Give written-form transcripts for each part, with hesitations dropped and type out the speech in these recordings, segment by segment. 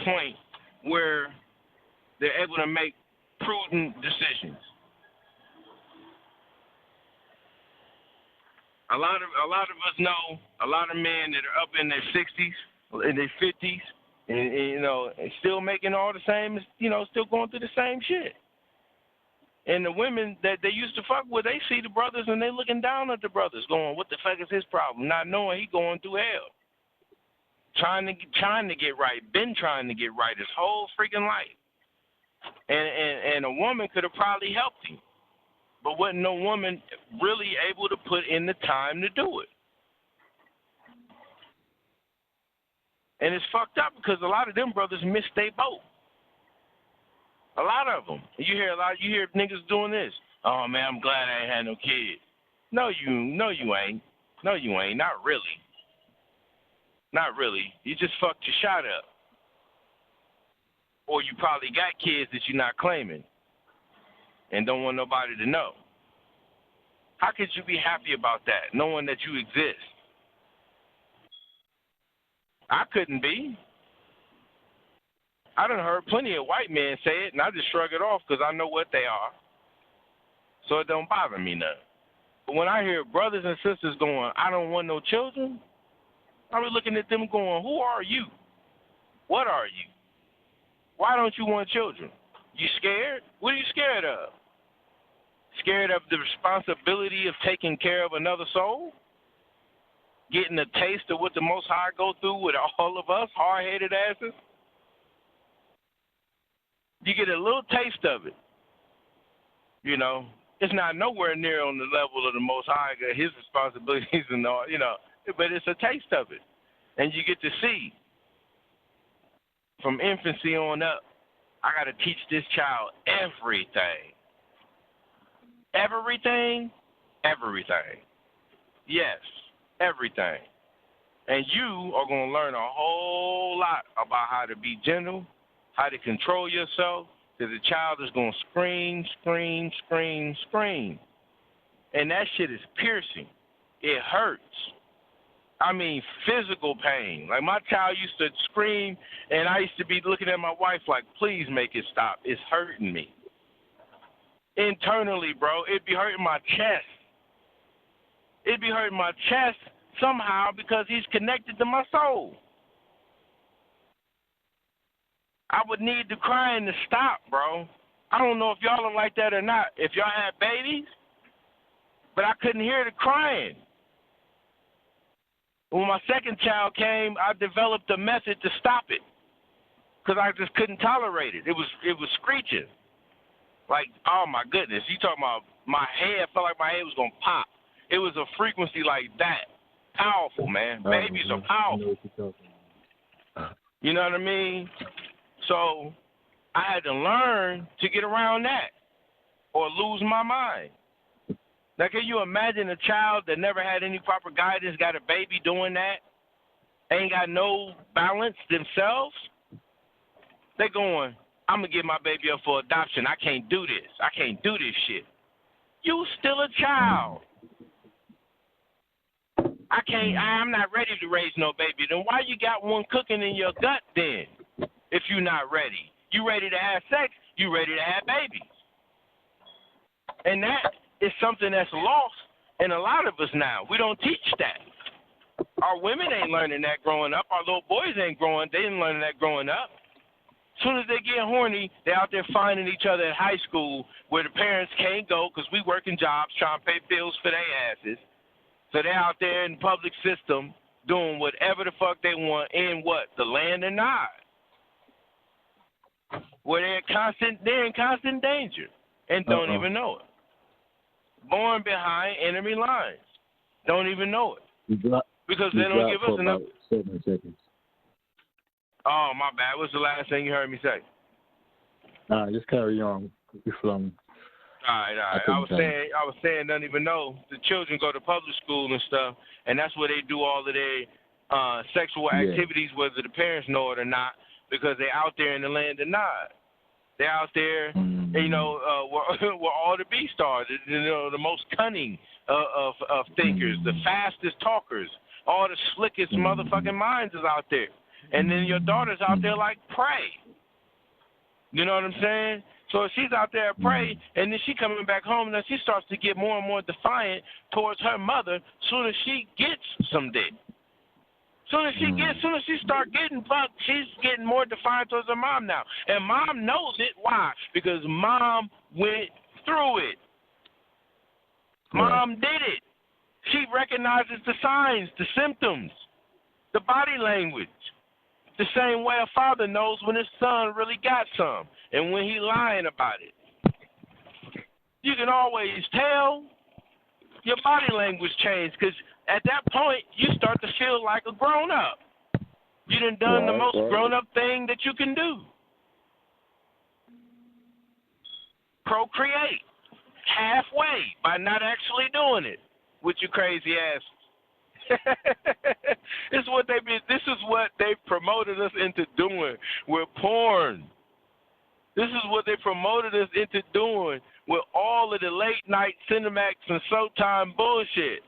point where they're able to make prudent decisions. A lot of us know a lot of men that are up in their 60s, in their 50s, and still making all the same, still going through the same shit. And the women that they used to fuck with, they see the brothers and they looking down at the brothers, going, "What the fuck is his problem?" Not knowing he going through hell, trying to get right, been trying to get right his whole freaking life. And a woman could have probably helped him, but wasn't no woman really able to put in the time to do it. And it's fucked up because a lot of them brothers missed their boat. A lot of them. You hear niggas doing this. "Oh man, I'm glad I ain't had no kids." No, you ain't. No, you ain't. Not really. Not really. You just fucked your shot up. Or you probably got kids that you're not claiming and don't want nobody to know. How could you be happy about that, knowing that you exist? I couldn't be. I done heard plenty of white men say it, and I just shrug it off because I know what they are. So it don't bother me none. But when I hear brothers and sisters going, "I don't want no children," I be looking at them going, "Who are you? What are you? Why don't you want children? You scared? What are you scared of? Scared of the responsibility of taking care of another soul? Getting a taste of what the Most High go through with all of us hard-headed asses? You get a little taste of it. It's not nowhere near on the level of the Most High, his responsibilities and all, but it's a taste of it. And you get to see from infancy on up, I got to teach this child everything. Everything? Everything. Yes, everything. And you are going to learn a whole lot about how to be gentle, how to control yourself, because the child is going to scream, scream, scream, scream. And that shit is piercing. It hurts. I mean, physical pain. Like, my child used to scream, and I used to be looking at my wife like, "Please make it stop. It's hurting me." Internally, bro, it'd be hurting my chest. It'd be hurting my chest somehow because he's connected to my soul. I would need the crying to stop, bro. I don't know if y'all are like that or not, if y'all had babies, but I couldn't hear the crying. When my second child came, I developed a method to stop it because I just couldn't tolerate it. It was screeching. Like, oh, my goodness. You talking about my head, felt like my head was going to pop. It was a frequency like that. Powerful, man. Babies are powerful. You know what I mean? So I had to learn to get around that or lose my mind. Now, can you imagine a child that never had any proper guidance, got a baby doing that, ain't got no balance themselves? They going, "I'm going to give my baby up for adoption. I can't do this. I can't do this shit." You still a child. I'm not ready to raise no baby. Then why you got one cooking in your gut then if you're not ready? You ready to have sex, you ready to have babies. And that is something that's lost in a lot of us now. We don't teach that. Our women ain't learning that growing up. Our little boys they ain't learning that growing up. As soon as they get horny, they're out there finding each other at high school where the parents can't go because we working jobs trying to pay bills for their asses. So they're out there in the public system doing whatever the fuck they want in what? The land or not. Where they're in constant danger and don't even know it. Born behind enemy lines. Don't even know it. Because they don't give us enough. 7 seconds. Oh, my bad. What's the last thing you heard me say? Just carry on. You're flowing. All right. I was saying, don't even know. The children go to public school and stuff, and that's where they do all of their sexual activities, whether the parents know it or not, because they're out there in the land of Nod. They're out there, where all the beasts are, the most cunning of thinkers, the fastest talkers, all the slickest motherfucking minds is out there. And then your daughter's out there like prey. You know what I'm saying? So if she's out there prey, and then she coming back home, now she starts to get more and more defiant towards her mother soon as she gets some dick. Soon as she start getting fucked, she's getting more defiant towards her mom now. And mom knows it. Why? Because mom went through it. Mom did it. She recognizes the signs, the symptoms, the body language. The same way a father knows when his son really got some and when he lying about it. You can always tell. Your body language changes because at that point you start to feel like a grown-up. You done the most grown-up thing that you can do. Procreate halfway by not actually doing it with your crazy ass. This is what they promoted us into doing with porn. This is what they promoted us into doing with all of the late night Cinemax and Showtime bullshit.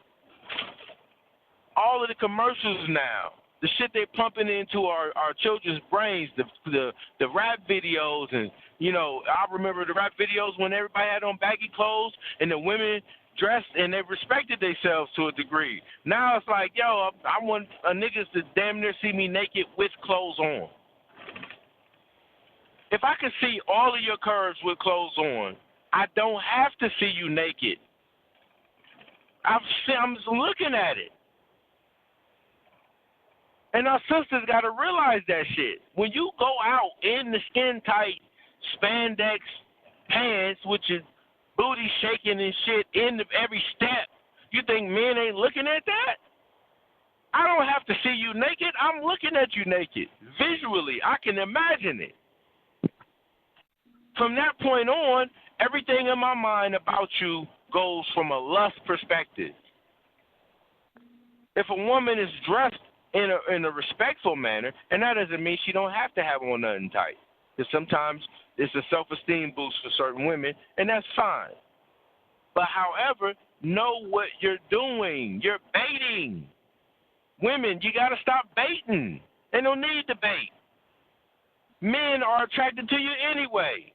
All of the commercials now, the shit they pumping into our children's brains, the rap videos, and I remember the rap videos when everybody had on baggy clothes and the women dressed and they respected themselves to a degree. Now it's like, yo, I want niggas to damn near see me naked with clothes on. If I can see all of your curves with clothes on, I don't have to see you naked. I'm just looking at it. And our sisters got to realize that shit. When you go out in the skin-tight spandex pants with your booty shaking and shit in every step, you think men ain't looking at that? I don't have to see you naked. I'm looking at you naked. Visually, I can imagine it. From that point on, everything in my mind about you goes from a lust perspective. If a woman is dressed in a respectful manner, and that doesn't mean she don't have to have on nothing tight. Because sometimes it's a self-esteem boost for certain women, and that's fine. But however, know what you're doing. You're baiting. Women, you got to stop baiting. They don't need to bait. Men are attracted to you anyway.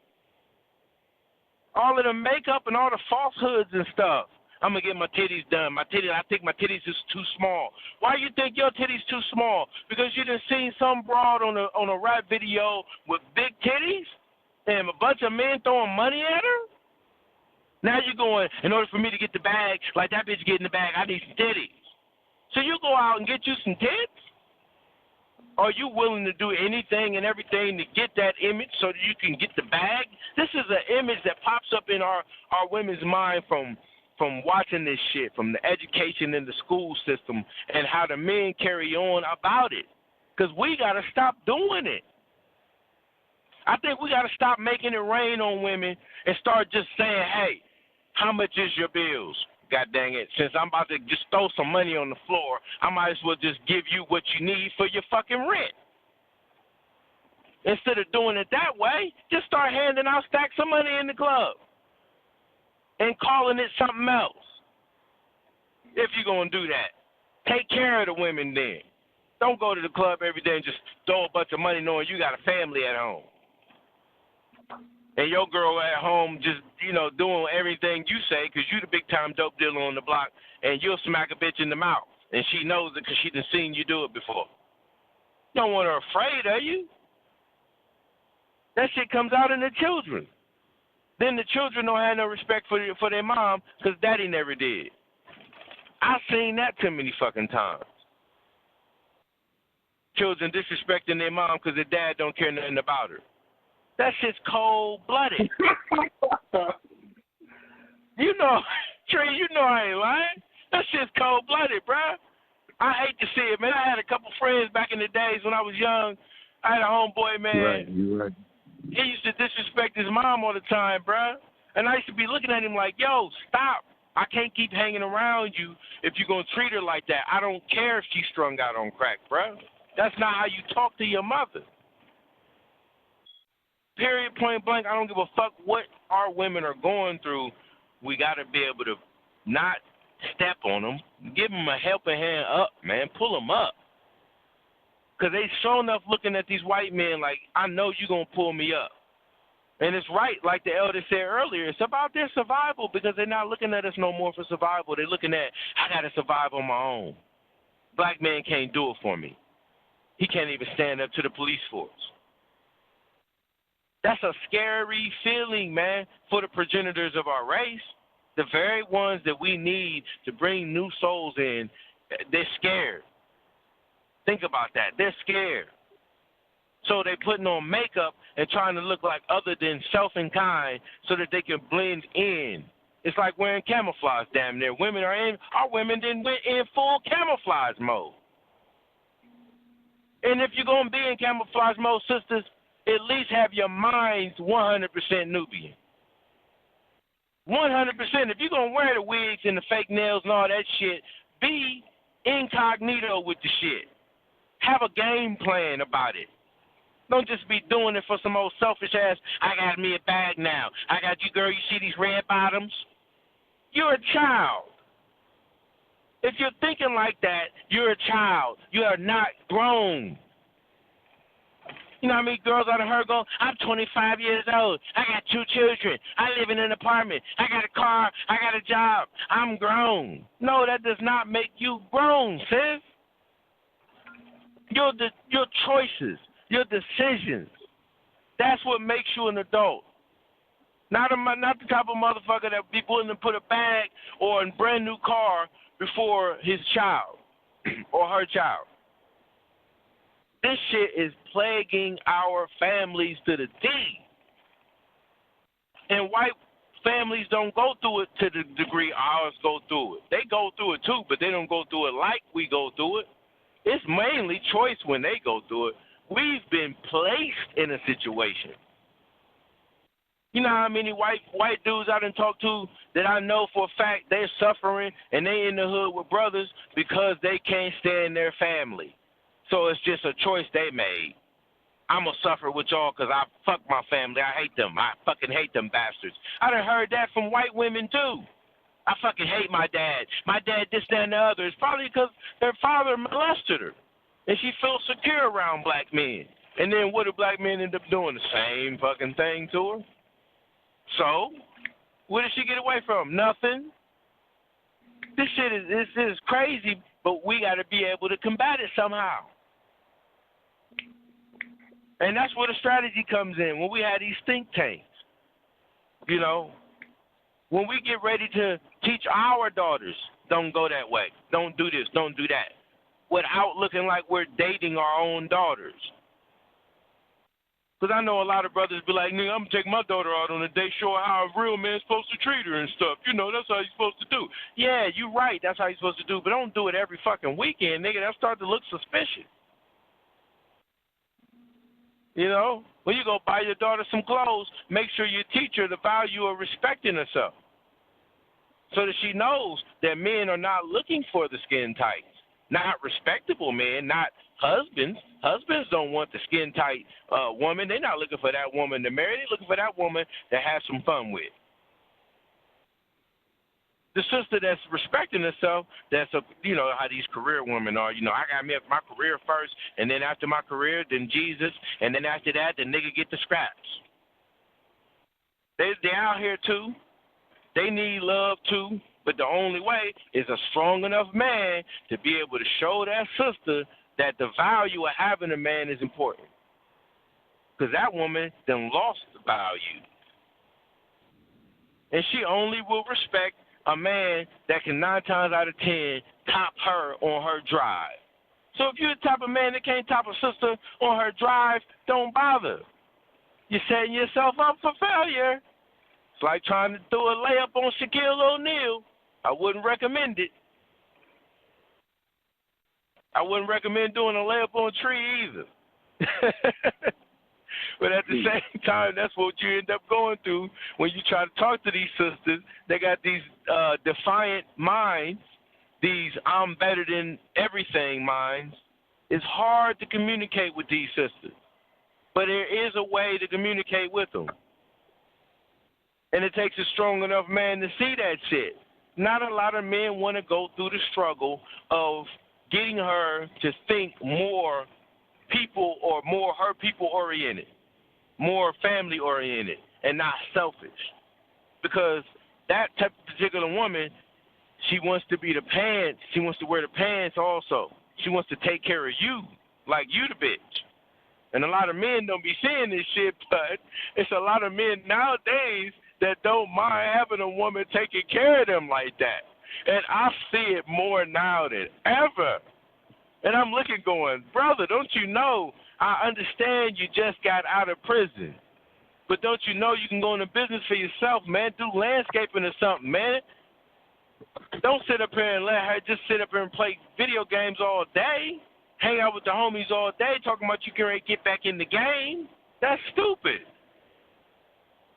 All of the makeup and all the falsehoods and stuff. I'm going to get my titties done. I think my titties is too small. Why you think your titties too small? Because you done seen some broad on a rap video with big titties and a bunch of men throwing money at her? Now you're going, in order for me to get the bag, like that bitch getting the bag, I need some titties. So you go out and get you some tits? Are you willing to do anything and everything to get that image so that you can get the bag? This is an image that pops up in our women's mind from watching this shit, from the education in the school system and how the men carry on about it. Because we got to stop doing it. I think we got to stop making it rain on women and start just saying, hey, how much is your bills? God dang it. Since I'm about to just throw some money on the floor, I might as well just give you what you need for your fucking rent. Instead of doing it that way, just start handing out stacks of money in the club and calling it something else. If you're going to do that, take care of the women then. Don't go to the club every day and just throw a bunch of money knowing you got a family at home. And your girl at home just, doing everything you say because you the big-time dope dealer on the block, and you'll smack a bitch in the mouth. And she knows it because she done seen you do it before. You don't want her afraid, are you? That shit comes out in the children. Then the children don't have no respect for their mom because daddy never did. I've seen that too many fucking times. Children disrespecting their mom because their dad don't care nothing about her. That shit's cold-blooded. Trey, I ain't lying. That shit's cold-blooded, bruh. I hate to see it, man. I had a couple friends back in the days when I was young. I had a homeboy, man. Right, you're right. He used to disrespect his mom all the time, bruh. And I used to be looking at him like, yo, stop. I can't keep hanging around you if you're going to treat her like that. I don't care if she's strung out on crack, bruh. That's not how you talk to your mother. Period, point blank. I don't give a fuck what our women are going through. We got to be able to not step on them. Give them a helping hand up, man. Pull them up. Because they sure enough looking at these white men like, I know you're going to pull me up. And it's right, like the elder said earlier, it's about their survival because they're not looking at us no more for survival. They're looking at, I got to survive on my own. Black man can't do it for me. He can't even stand up to the police force. That's a scary feeling, man, for the progenitors of our race. The very ones that we need to bring new souls in, they're scared. Think about that. They're scared. So they're putting on makeup and trying to look like other than self and kind so that they can blend in. It's like wearing camouflage, damn near. Our women then went in full camouflage mode. And if you're going to be in camouflage mode, sisters, at least have your minds 100% Nubian. 100%. If you're going to wear the wigs and the fake nails and all that shit, be incognito with the shit. Have a game plan about it. Don't just be doing it for some old selfish ass, I got me a bag now. I got you, girl, you see these red bottoms? You're a child. If you're thinking like that, you're a child. You are not grown. You know how many girls out of her go, I'm 25 years old. I got 2 children. I live in an apartment. I got a car. I got a job. I'm grown. No, that does not make you grown, sis. Your choices, your decisions, that's what makes you an adult. Not the type of motherfucker that be willing to put a bag or a brand new car before his child or her child. This shit is plaguing our families to the D. And white families don't go through it to the degree ours go through it. They go through it too, but they don't go through it like we go through it. It's mainly choice when they go through it. We've been placed in a situation. You know how many white dudes I done talked to that I know for a fact they're suffering and they in the hood with brothers because they can't stand their family. So it's just a choice they made. I'm going to suffer with y'all because I fuck my family. I hate them. I fucking hate them bastards. I done heard that from white women too. I fucking hate my dad. My dad this, that, and the other. It's probably because their father molested her. And she feels secure around black men. And then what do black men end up doing? The same fucking thing to her. So, what did she get away from? Nothing. This is crazy, but we got to be able to combat it somehow. And that's where the strategy comes in, when we have these think tanks. You know, when we get ready to teach our daughters, don't go that way, don't do this, don't do that, without looking like we're dating our own daughters. Because I know a lot of brothers be like, nigga, I'm going to take my daughter out on a date, show her how a real man's supposed to treat her and stuff. You know, that's how you're supposed to do. Yeah, you're right, that's how you're supposed to do, but don't do it every fucking weekend, nigga. That start to look suspicious. You know, when you go buy your daughter some clothes, make sure you teach her the value of respecting herself so that she knows that men are not looking for the skin tights. Not respectable men, not husbands. Husbands don't want the skin tight woman. They're not looking for that woman to marry. They're looking for that woman to have some fun with. The sister that's respecting herself, that's you know how these career women are. You know, I got me my career first, and then after my career, then Jesus, and then after that, the nigga get the scraps. They out here too. They need love too. But the only way is a strong enough man to be able to show that sister that the value of having a man is important. Because that woman then lost the value. And she only will respect a man that can 9 times out of 10 top her on her drive. So if you're the type of man that can't top a sister on her drive, don't bother. You're setting yourself up for failure. It's like trying to do a layup on Shaquille O'Neal. I wouldn't recommend it. I wouldn't recommend doing a layup on a tree either. But at the same time, that's what you end up going through when you try to talk to these sisters. They got these defiant minds, these I'm better than everything minds. It's hard to communicate with these sisters. But there is a way to communicate with them. And it takes a strong enough man to see that shit. Not a lot of men want to go through the struggle of getting her to think more people or more her people oriented, more family oriented, and not selfish. Because that type of particular woman, she wants to be the pants. She wants to wear the pants also. She wants to take care of you like you the bitch. And a lot of men don't be seeing this shit, but it's a lot of men nowadays that don't mind having a woman taking care of them like that. And I see it more now than ever. And I'm looking going, brother, don't you know, I understand you just got out of prison. But don't you know you can go into business for yourself, man? Do landscaping or something, man. Don't sit up here and let her just sit up here and play video games all day. Hang out with the homies all day talking about you can get back in the game. That's stupid.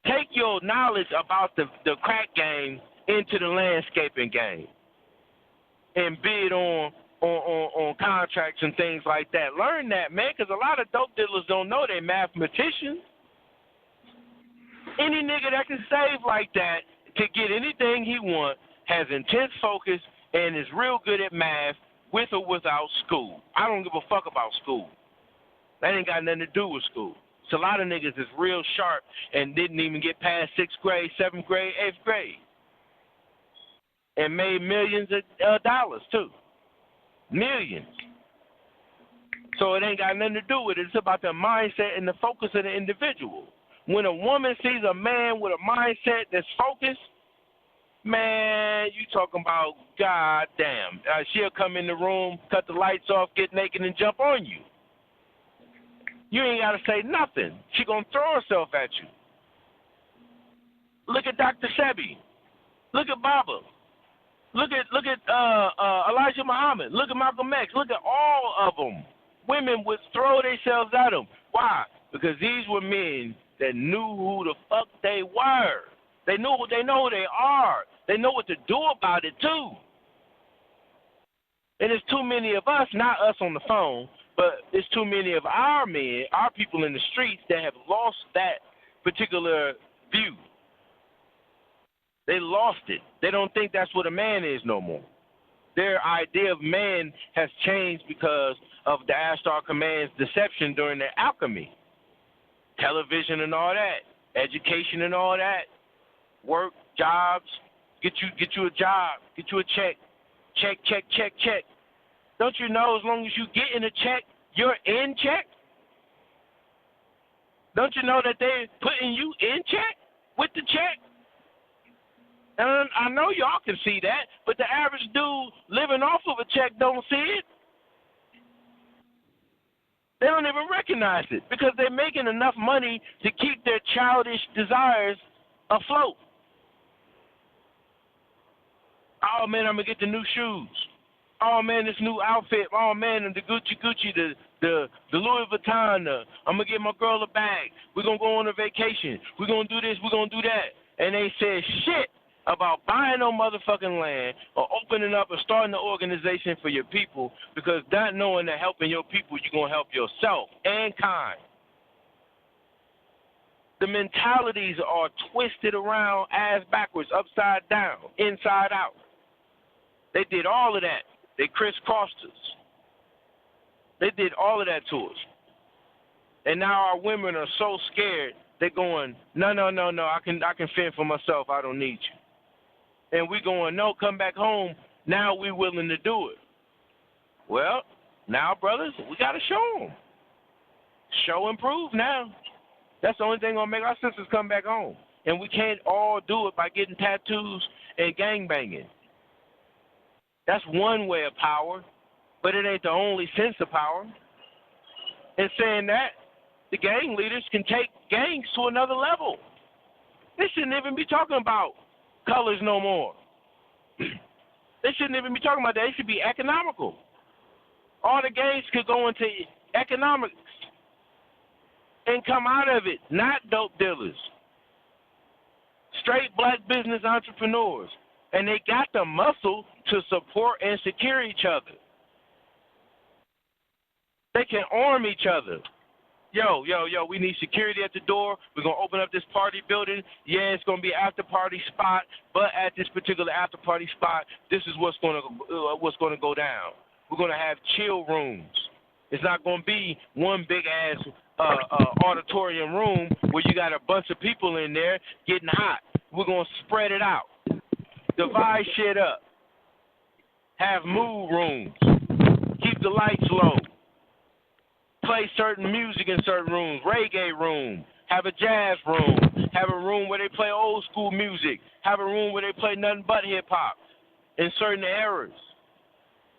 Take your knowledge about the crack game into the landscaping game and bid on contracts and things like that. Learn that, man, because a lot of dope dealers don't know they're mathematicians. Any nigga that can save like that to get anything he wants has intense focus and is real good at math with or without school. I don't give a fuck about school. That ain't got nothing to do with school. So a lot of niggas is real sharp and didn't even get past 6th grade, 7th grade, 8th grade. And made millions of dollars, too. Millions. So it ain't got nothing to do with it. It's about the mindset and the focus of the individual. When a woman sees a man with a mindset that's focused, man, you talking about goddamn. She'll come in the room, cut the lights off, get naked, and jump on you. You ain't got to say nothing. She going to throw herself at you. Look at Dr. Sebi. Look at Baba. Look at Elijah Muhammad. Look at Malcolm X. Look at all of them. Women would throw themselves at them. Why? Because these were men that knew who the fuck they were. They know who they are. They know what to do about it, too. And there's too many of us, not us on the phone, but there's too many of our men, our people in the streets that have lost that particular view. They lost it. They don't think that's what a man is no more. Their idea of man has changed because of the Ashtar Command's deception during the alchemy. Television and all that, education and all that, work, jobs, get you a job, get you a check. Check. Don't you know as long as you get in a check, you're in check? Don't you know that they're putting you in check with the check? And I know y'all can see that, but the average dude living off of a check don't see it. They don't even recognize it because they're making enough money to keep their childish desires afloat. Oh, man, I'm going to get the new shoes. Oh, man, this new outfit. Oh, man, the Gucci, the Louis Vuitton. I'm going to get my girl a bag. We're going to go on a vacation. We're going to do this. We're going to do that. And they said shit about buying no motherfucking land or opening up or starting an organization for your people because not knowing that helping your people, you're going to help yourself and kind. The mentalities are twisted around, ass backwards, upside down, inside out. They did all of that. They crisscrossed us. They did all of that to us. And now our women are so scared, they're going, no, I can fend for myself. I don't need you. And we going, no, come back home. Now we willing to do it. Well, now, brothers, we got to show them. Show and prove now. That's the only thing going to make our sisters come back home. And we can't all do it by getting tattoos and gangbanging. That's one way of power, but it ain't the only sense of power. And saying that, the gang leaders can take gangs to another level. They shouldn't even be talking about colors no more. They shouldn't even be talking about that. They should be economical. All the gangs could go into economics and come out of it, not dope dealers. Straight black business entrepreneurs. And they got the muscle to support and secure each other. They can arm each other. Yo, we need security at the door. We're going to open up this party building. Yeah, it's going to be an after party spot, but at this particular after party spot, this is what's going to go down. We're going to have chill rooms. It's not going to be one big-ass auditorium room where you got a bunch of people in there getting hot. We're going to spread it out. Divide shit up. Have mood rooms. Keep the lights low. Play certain music in certain rooms. Reggae room. Have a jazz room. Have a room where they play old school music. Have a room where they play nothing but hip-hop in certain eras.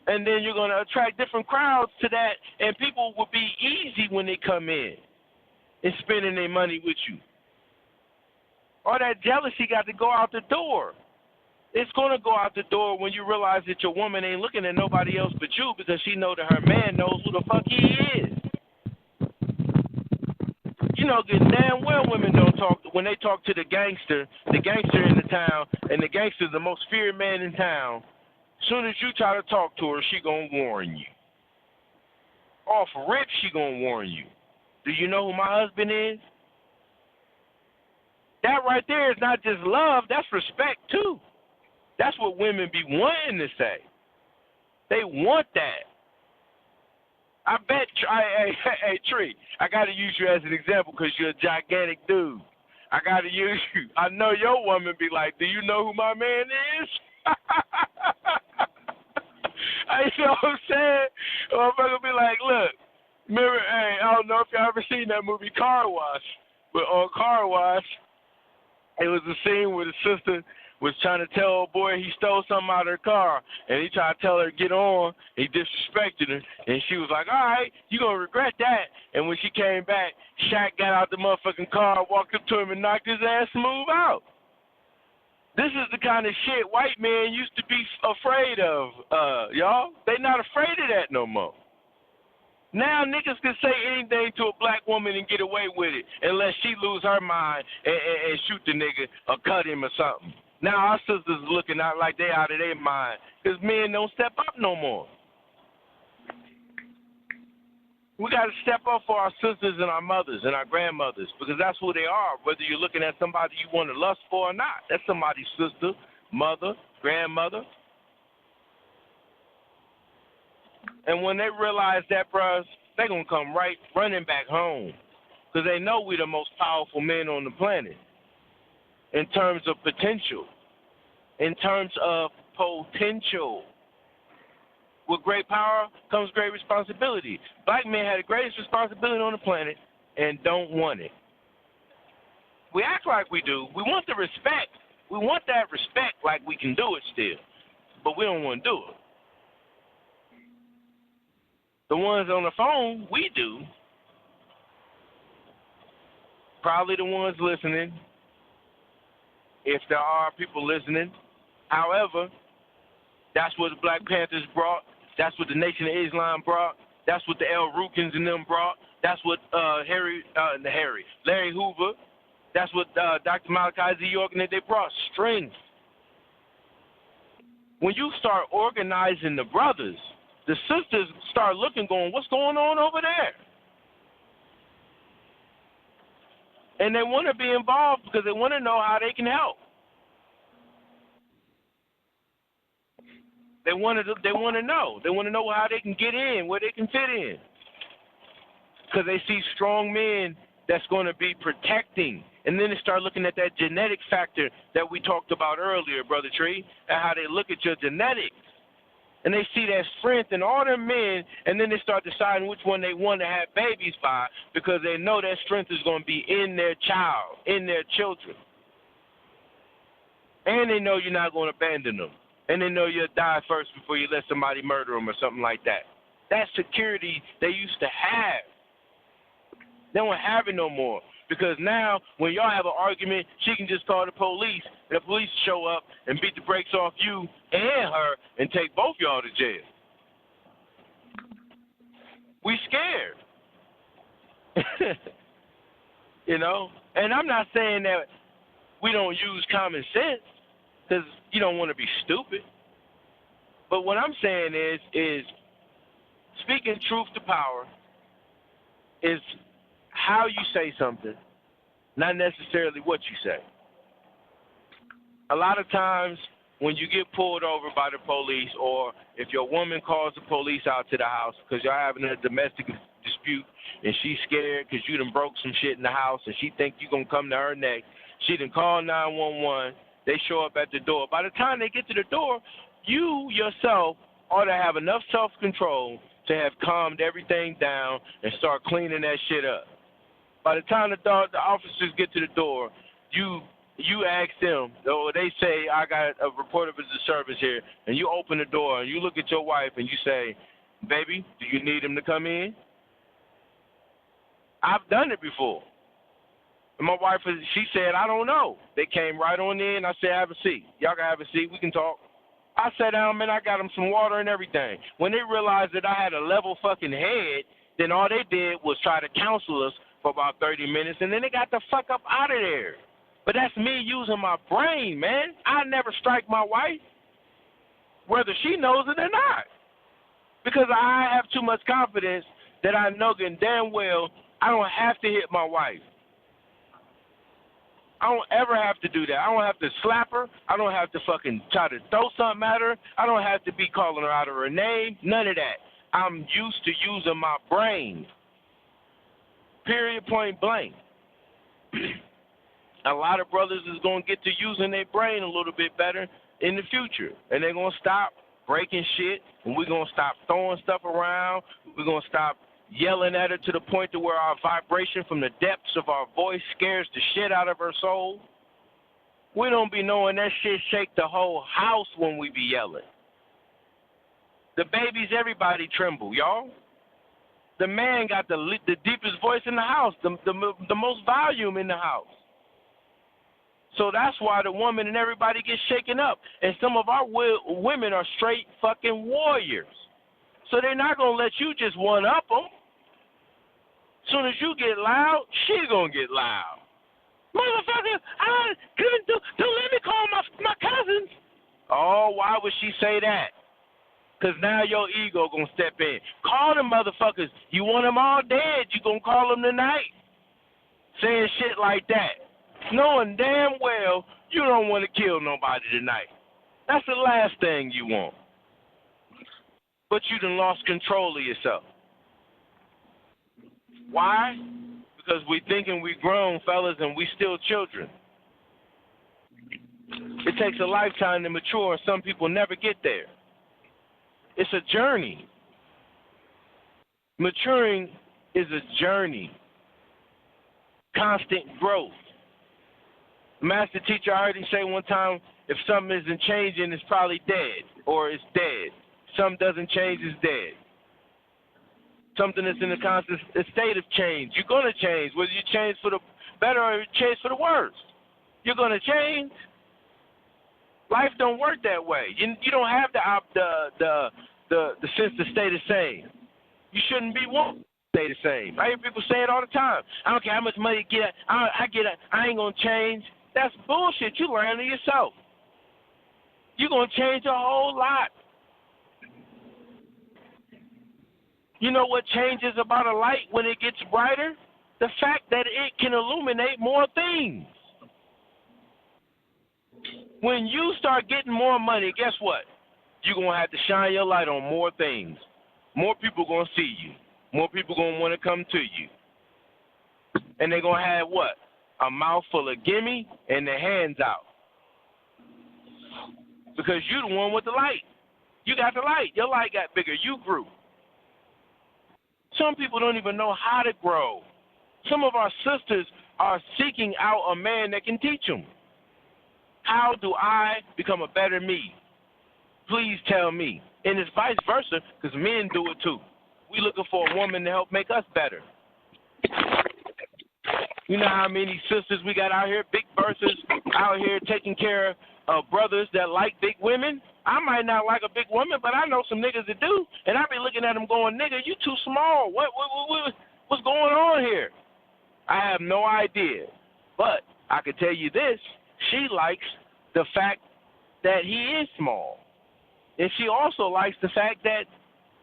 And then you're going to attract different crowds to that, and people will be easy when they come in and spending their money with you. All that jealousy got to go out the door. It's going to go out the door when you realize that your woman ain't looking at nobody else but you because she know that her man knows who the fuck he is. You know, good damn well women don't talk, when they talk to the gangster in the town, and the gangster's the most feared man in town, as soon as you try to talk to her, she gonna warn you. Off rip, she gonna warn you. Do you know who my husband is? That right there is not just love, that's respect too. That's what women be wanting to say. They want that. I bet, hey, Tree, I got to use you as an example because you're a gigantic dude. I got to use you. I know your woman be like, do you know who my man is? You know what I'm saying? Motherfucker be like, look, remember, hey, I don't know if y'all ever seen that movie Car Wash, but on Car Wash, it was a scene where the sister was trying to tell old boy he stole something out of her car, and he tried to tell her to get on. He disrespected her, and she was like, all right, you going to regret that. And when she came back, Shaq got out the motherfucking car, walked up to him, and knocked his ass smooth out. This is the kind of shit white men used to be afraid of, y'all. They not afraid of that no more. Now niggas can say anything to a black woman and get away with it unless she lose her mind and shoot the nigga or cut him or something. Now our sisters looking out like they out of their mind because men don't step up no more. We got to step up for our sisters and our mothers and our grandmothers because that's who they are, whether you're looking at somebody you want to lust for or not. That's somebody's sister, mother, grandmother. And when they realize that, bros, they're going to come right running back home because they know we're the most powerful men on the planet in terms of potential, in terms of potential. With great power comes great responsibility. Black men have the greatest responsibility on the planet and don't want it. We act like we do. We want the respect. We want that respect like we can do it still, but we don't want to do it. The ones on the phone, we do. Probably the ones listening, if there are people listening. However, that's what the Black Panthers brought. That's what the Nation of Islam brought. That's what the El Rukins and them brought. That's what Larry Hoover. That's what Dr. Malachi Z. York and they brought. Strength. When you start organizing the brothers, the sisters start looking, going, what's going on over there? And they want to be involved because they want to know how they can help. They want to know. They want to know how they can get in, where they can fit in. Because they see strong men that's going to be protecting. And then they start looking at that genetic factor that we talked about earlier, Brother Tree, and how they look at your genetics. And they see that strength in all them men, and then they start deciding which one they want to have babies by because they know that strength is going to be in their child, in their children. And they know you're not going to abandon them. And they know you'll die first before you let somebody murder them or something like that. That security they used to have. They don't have it no more. Because now, when y'all have an argument, she can just call the police, and the police show up and beat the brakes off you and her and take both y'all to jail. We scared. You know? And I'm not saying that we don't use common sense, because you don't want to be stupid. But what I'm saying is speaking truth to power is how you say something, not necessarily what you say. A lot of times when you get pulled over by the police, or if your woman calls the police out to the house because y'all having a domestic dispute and she's scared because you done broke some shit in the house and she think you going to come to her next, she done call 911, they show up at the door. By the time they get to the door, you yourself ought to have enough self-control to have calmed everything down and start cleaning that shit up. By the time the officers get to the door, you ask them, or they say, I got a report of a disturbance here, and you open the door and you look at your wife and you say, baby, do you need him to come in? I've done it before. And my wife, she said, I don't know. They came right on in. I said, have a seat. Y'all can have a seat. We can talk. I sat down, man, I got them some water and everything. When they realized that I had a level fucking head, then all they did was try to counsel us for about 30 minutes, and then they got the fuck up out of there. But that's me using my brain, man. I never strike my wife, whether she knows it or not, because I have too much confidence that I know damn well I don't have to hit my wife. I don't ever have to do that. I don't have to slap her. I don't have to fucking try to throw something at her. I don't have to be calling her out of her name. None of that. I'm used to using my brain. Period, point blank. A lot of brothers is going to get to using their brain a little bit better in the future. And they're going to stop breaking shit, and we're going to stop throwing stuff around. We're going to stop yelling at her to the point to where our vibration from the depths of our voice scares the shit out of her soul. We don't be knowing that shit shake the whole house when we be yelling. The babies, everybody tremble, y'all. The man got the deepest voice in the house, the most volume in the house. So that's why the woman and everybody gets shaken up. And some of our women are straight fucking warriors. So they're not going to let you just one-up them. As soon as you get loud, she's going to get loud. Motherfucker, don't let me call my cousins. Oh, why would she say that? Because now your ego going to step in. Call them motherfuckers. You want them all dead, you going to call them tonight. Saying shit like that. Knowing damn well you don't want to kill nobody tonight. That's the last thing you want. But you done lost control of yourself. Why? Because we thinking we grown, fellas, and we still children. It takes a lifetime to mature, and some people never get there. It's a journey. Maturing is a journey. Constant growth. The master teacher, I heard him say one time, if something isn't changing, it's probably dead, or it's dead. Something doesn't change, it's dead. Something that's in a constant state of change. You're going to change, whether you change for the better or you change for the worse. You're going to change. Life don't work that way. You don't have the sense to stay the same. You shouldn't be wanting to stay the same. I hear people say it all the time. I don't care how much money you get. I ain't going to change. That's bullshit. You learn it yourself. You're going to change a whole lot. You know what changes about a light when it gets brighter? The fact that it can illuminate more things. When you start getting more money, guess what? You're going to have to shine your light on more things. More people going to see you. More people going to want to come to you. And they're going to have what? A mouth full of gimme and their hands out. Because you're the one with the light. You got the light. Your light got bigger. You grew. Some people don't even know how to grow. Some of our sisters are seeking out a man that can teach them. How do I become a better me? Please tell me. And it's vice versa, because men do it too. We looking for a woman to help make us better. You know how many sisters we got out here, big verses, out here taking care of brothers that like big women? I might not like a big woman, but I know some niggas that do, and I be looking at them going, nigga, you too small. What's going on here? I have no idea. But I can tell you this, she likes the fact that he is small. And she also likes the fact that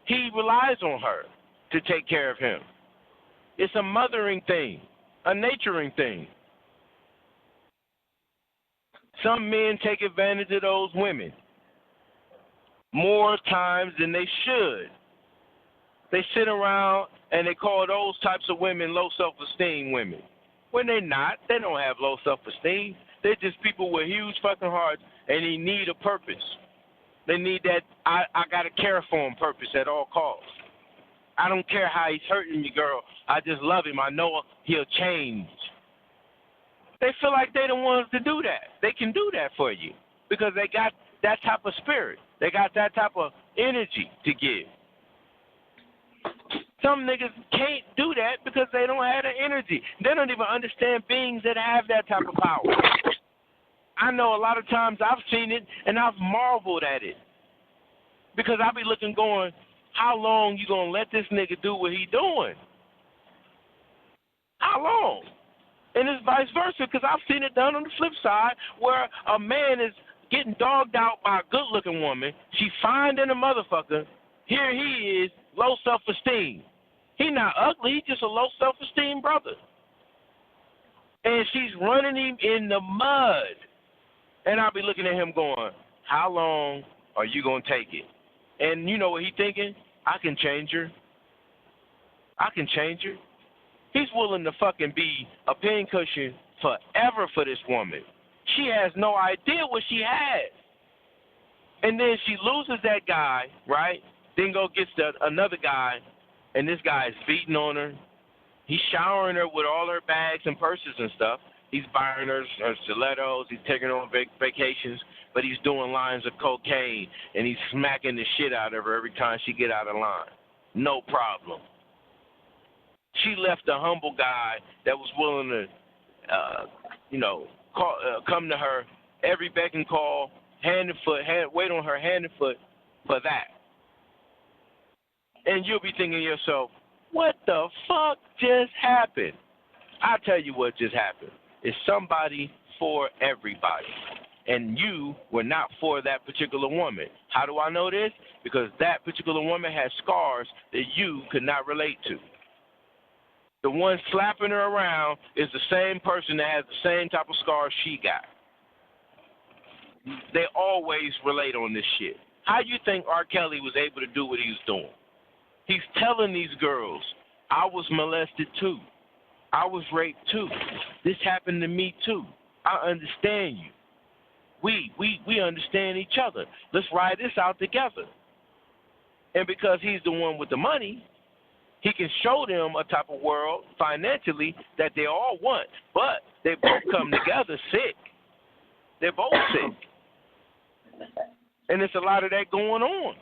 he relies on her to take care of him. It's a mothering thing, a naturing thing. Some men take advantage of those women more times than they should. They sit around and they call those types of women low self-esteem women. When they're not, they don't have low self-esteem. They're just people with huge fucking hearts and they need a purpose. They need that I gotta care for him purpose at all costs. I don't care how he's hurting me, girl. I just love him. I know he'll change. They feel like they're the ones to do that. They can do that for you because they got that type of spirit. They got that type of energy to give. Some niggas can't do that because they don't have the energy. They don't even understand beings that have that type of power. I know a lot of times I've seen it and I've marveled at it because I be looking going, how long you gonna let this nigga do what he doing? How long? And it's vice versa because I've seen it done on the flip side where a man is getting dogged out by a good-looking woman. She fine than a motherfucker. Here he is, low self-esteem. He not ugly. He's just a low self-esteem brother. And she's running him in the mud. And I'll be looking at him going, how long are you going to take it? And you know what he's thinking? I can change her. I can change her. He's willing to fucking be a pincushion forever for this woman. She has no idea what she has. And then she loses that guy, right? Then go gets another guy, and this guy is beating on her. He's showering her with all her bags and purses and stuff. He's buying her stilettos. He's taking her on vacations, but he's doing lines of cocaine, and he's smacking the shit out of her every time she get out of line. No problem. She left a humble guy that was willing to, come to her every beck and call, hand and foot, wait on her hand and foot for that. And you'll be thinking to yourself, what the fuck just happened? I'll tell you what just happened. It's somebody for everybody. And you were not for that particular woman. How do I know this? Because that particular woman has scars that you could not relate to. The one slapping her around is the same person that has the same type of scars she got. They always relate on this shit. How you think R. Kelly was able to do what he was doing? He's telling these girls, I was molested too. I was raped too. This happened to me too. I understand you. We understand each other. Let's ride this out together. And because he's the one with the money, he can show them a type of world financially that they all want. But they both come together sick. They're both sick. And there's a lot of that going on.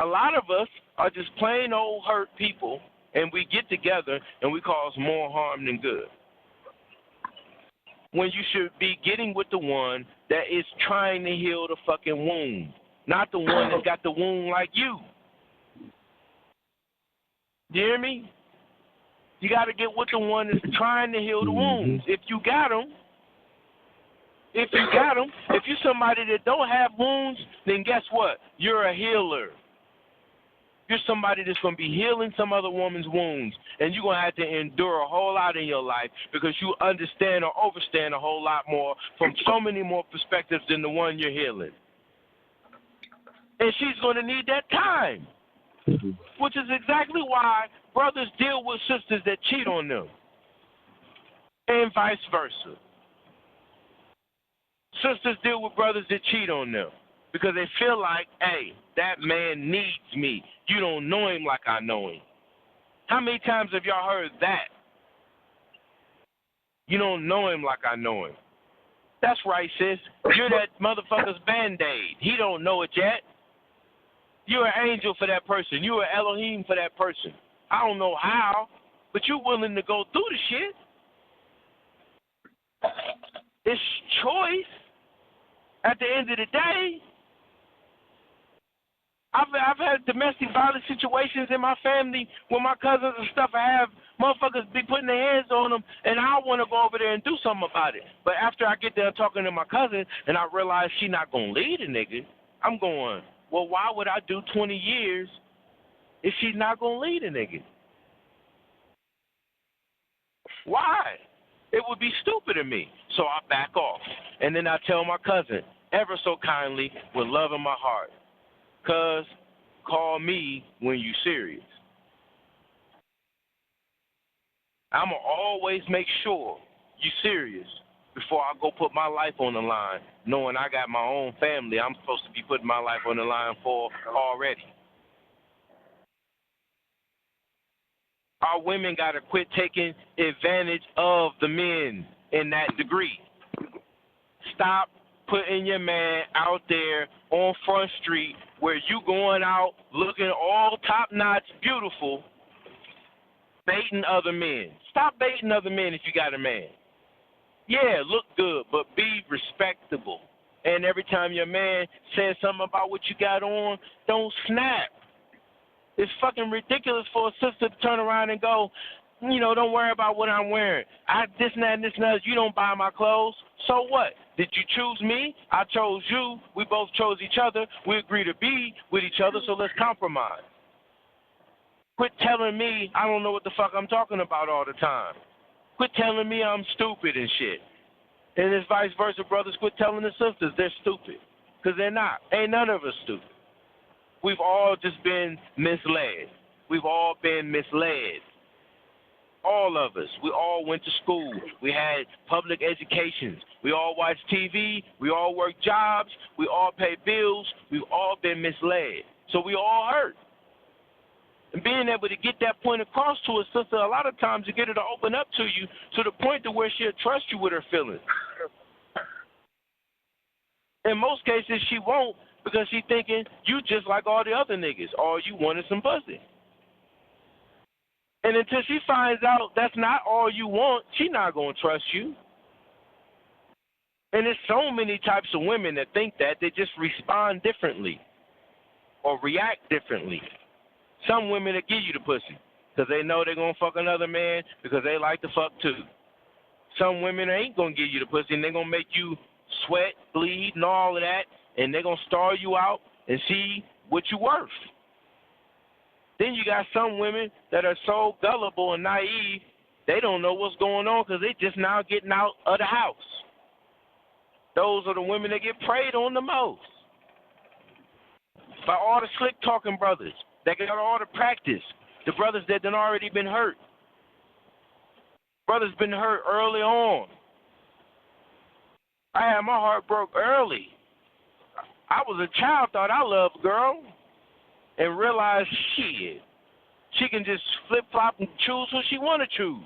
A lot of us are just plain old hurt people, and we get together and we cause more harm than good. When you should be getting with the one that is trying to heal the fucking wound, not the one that's got the wound like you. You hear me? You got to get with the one that's trying to heal the wounds. If you got them, if you're somebody that don't have wounds, then guess what? You're a healer. You're somebody that's going to be healing some other woman's wounds, and you're going to have to endure a whole lot in your life because you understand or overstand a whole lot more from so many more perspectives than the one you're healing. And she's going to need that time, which is exactly why brothers deal with sisters that cheat on them, and vice versa. Sisters deal with brothers that cheat on them because they feel like, hey, that man needs me. You don't know him like I know him. How many times have y'all heard that? You don't know him like I know him. That's right, sis. You're that motherfucker's Band-Aid. He don't know it yet. You're an angel for that person. You're an Elohim for that person. I don't know how, but you're willing to go through the shit. It's choice. At the end of the day, I've had domestic violence situations in my family with my cousins and stuff. I have motherfuckers be putting their hands on them, and I want to go over there and do something about it. But after I get there talking to my cousin, and I realize she not going to lead a nigga, I'm going, well, why would I do 20 years if she's not going to lead a nigga? Why? It would be stupid of me. So I back off. And then I tell my cousin, ever so kindly, with love in my heart, cuz, call me when you serious. I'm going to always make sure you serious before I go put my life on the line, knowing I got my own family I'm supposed to be putting my life on the line for already. Our women got to quit taking advantage of the men in that degree. Stop putting your man out there on Front Street where you going out looking all top-notch beautiful, baiting other men. Stop baiting other men if you got a man. Yeah, look good, but be respectable. And every time your man says something about what you got on, don't snap. It's fucking ridiculous for a sister to turn around and go, don't worry about what I'm wearing. This and that and this and that. You don't buy my clothes. So what? Did you choose me? I chose you. We both chose each other. We agreed to be with each other, so let's compromise. Quit telling me I don't know what the fuck I'm talking about all the time. Quit telling me I'm stupid and shit. And it's vice versa, brothers. Quit telling the sisters they're stupid. Because they're not. Ain't none of us stupid. We've all just been misled. We've all been misled. All of us. We all went to school. We had public educations. We all watched TV. We all worked jobs. We all pay bills. We've all been misled. So we all hurt. And being able to get that point across to a sister, a lot of times you get her to open up to you to the point to where she'll trust you with her feelings. In most cases, she won't because she's thinking you just like all the other niggas. All you want is some pussy. And until she finds out that's not all you want, she's not going to trust you. And there's so many types of women that think that. They just respond differently or react differently. Some women that give you the pussy because they know they're going to fuck another man because they like to fuck too. Some women ain't going to give you the pussy and they're going to make you sweat, bleed, and all of that, and they're going to star you out and see what you're worth. Then you got some women that are so gullible and naive, they don't know what's going on because they just now getting out of the house. Those are the women that get preyed on the most. By all the slick-talking brothers that got all the practice, the brothers that done already been hurt. Brothers been hurt early on. I had my heart broke early. I was a child, thought I loved a girl, and realized, shit, she can just flip-flop and choose who she want to choose.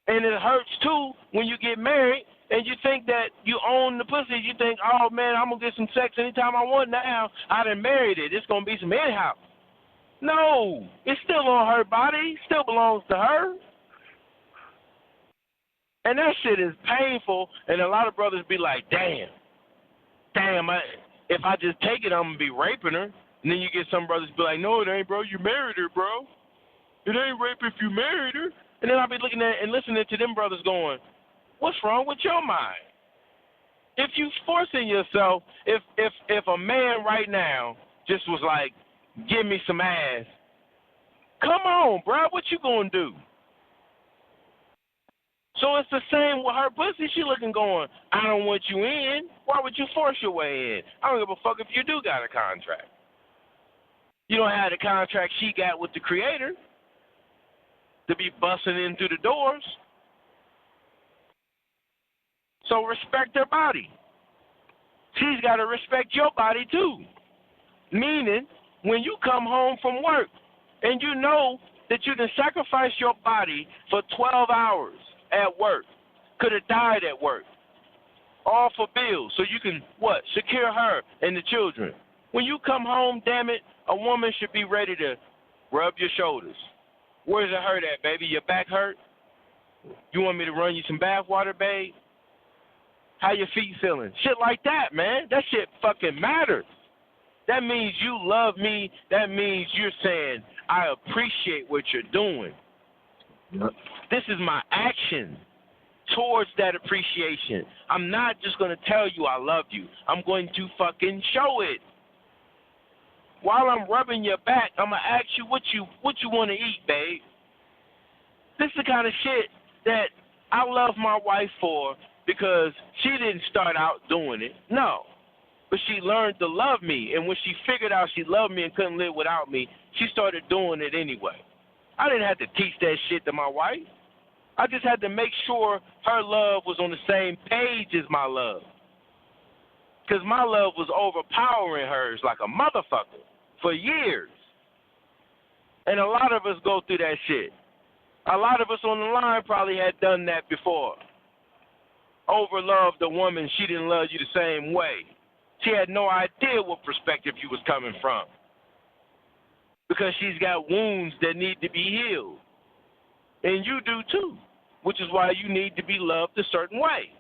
And it hurts, too, when you get married and you think that you own the pussy. You think, oh, man, I'm going to get some sex anytime I want now. I done married it. It's going to be some in-house. No, it's still on her body. It still belongs to her. And that shit is painful, and a lot of brothers be like, damn, if I just take it, I'm going to be raping her. And then you get some brothers be like, no, it ain't, bro. You married her, bro. It ain't rape if you married her. And then I'll be looking at and listening to them brothers going, what's wrong with your mind? If you forcing yourself, if a man right now just was like, give me some ass, come on, bro, what you going to do? So it's the same with her pussy. She looking going, I don't want you in. Why would you force your way in? I don't give a fuck if you do got a contract. You don't have the contract she got with the creator to be busting in through the doors. So respect her body. She's got to respect your body too. Meaning, when you come home from work and you know that you can sacrifice your body for 12 hours at work, could have died at work, all for bills, so you can, secure her and the children. When you come home, damn it, a woman should be ready to rub your shoulders. Where's it hurt at, baby? Your back hurt? You want me to run you some bath water, babe? How your feet feeling? Shit like that, man. That shit fucking matters. That means you love me. That means you're saying, I appreciate what you're doing. Yep. This is my action towards that appreciation. I'm not just going to tell you I love you. I'm going to fucking show it. While I'm rubbing your back, I'm going to ask you what you want to eat, babe. This is the kind of shit that I love my wife for because she didn't start out doing it. No. But she learned to love me. And when she figured out she loved me and couldn't live without me, she started doing it anyway. I didn't have to teach that shit to my wife. I just had to make sure her love was on the same page as my love. Because my love was overpowering hers like a motherfucker for years. And a lot of us go through that shit. A lot of us on the line probably had done that before. Overloved a woman, she didn't love you the same way. She had no idea what perspective you was coming from. Because she's got wounds that need to be healed. And you do too, which is why you need to be loved a certain way.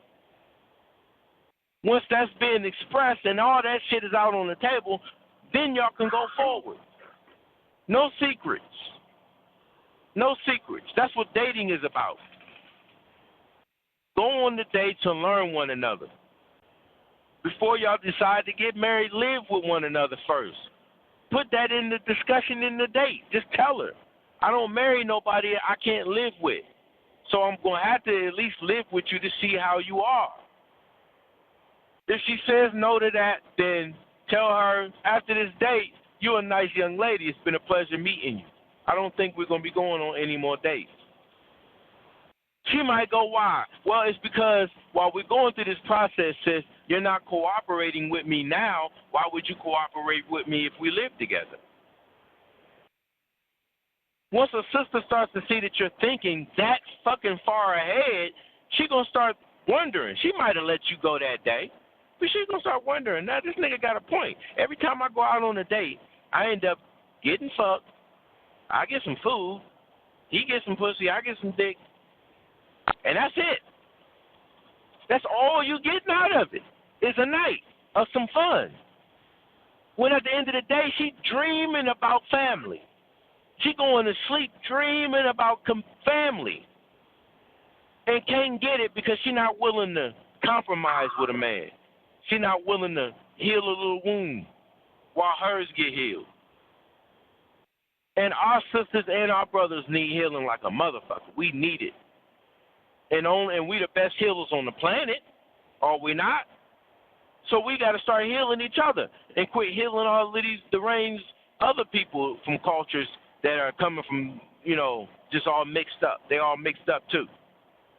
Once that's being expressed and all that shit is out on the table, then y'all can go forward. No secrets. No secrets. That's what dating is about. Go on the date to learn one another. Before y'all decide to get married, live with one another first. Put that in the discussion in the date. Just tell her, I don't marry nobody I can't live with. So I'm going to have to at least live with you to see how you are. If she says no to that, then tell her, after this date, you're a nice young lady. It's been a pleasure meeting you. I don't think we're going to be going on any more dates. She might go, why? Well, it's because while we're going through this process, sis, you're not cooperating with me now. Why would you cooperate with me if we live together? Once a sister starts to see that you're thinking that fucking far ahead, she's going to start wondering. She might have let you go that day, but she's going to start wondering, now this nigga got a point. Every time I go out on a date, I end up getting fucked. I get some food. He gets some pussy. I get some dick. And that's it. That's all you getting out of it is a night of some fun. When at the end of the day, she dreaming about family. She going to sleep dreaming about family. And can't get it because she not willing to compromise with a man. She not willing to heal a little wound while hers get healed. And our sisters and our brothers need healing like a motherfucker. We need it. And we the best healers on the planet, are we not? So we got to start healing each other and quit healing all of these deranged other people from cultures that are coming from, just all mixed up. They all mixed up too.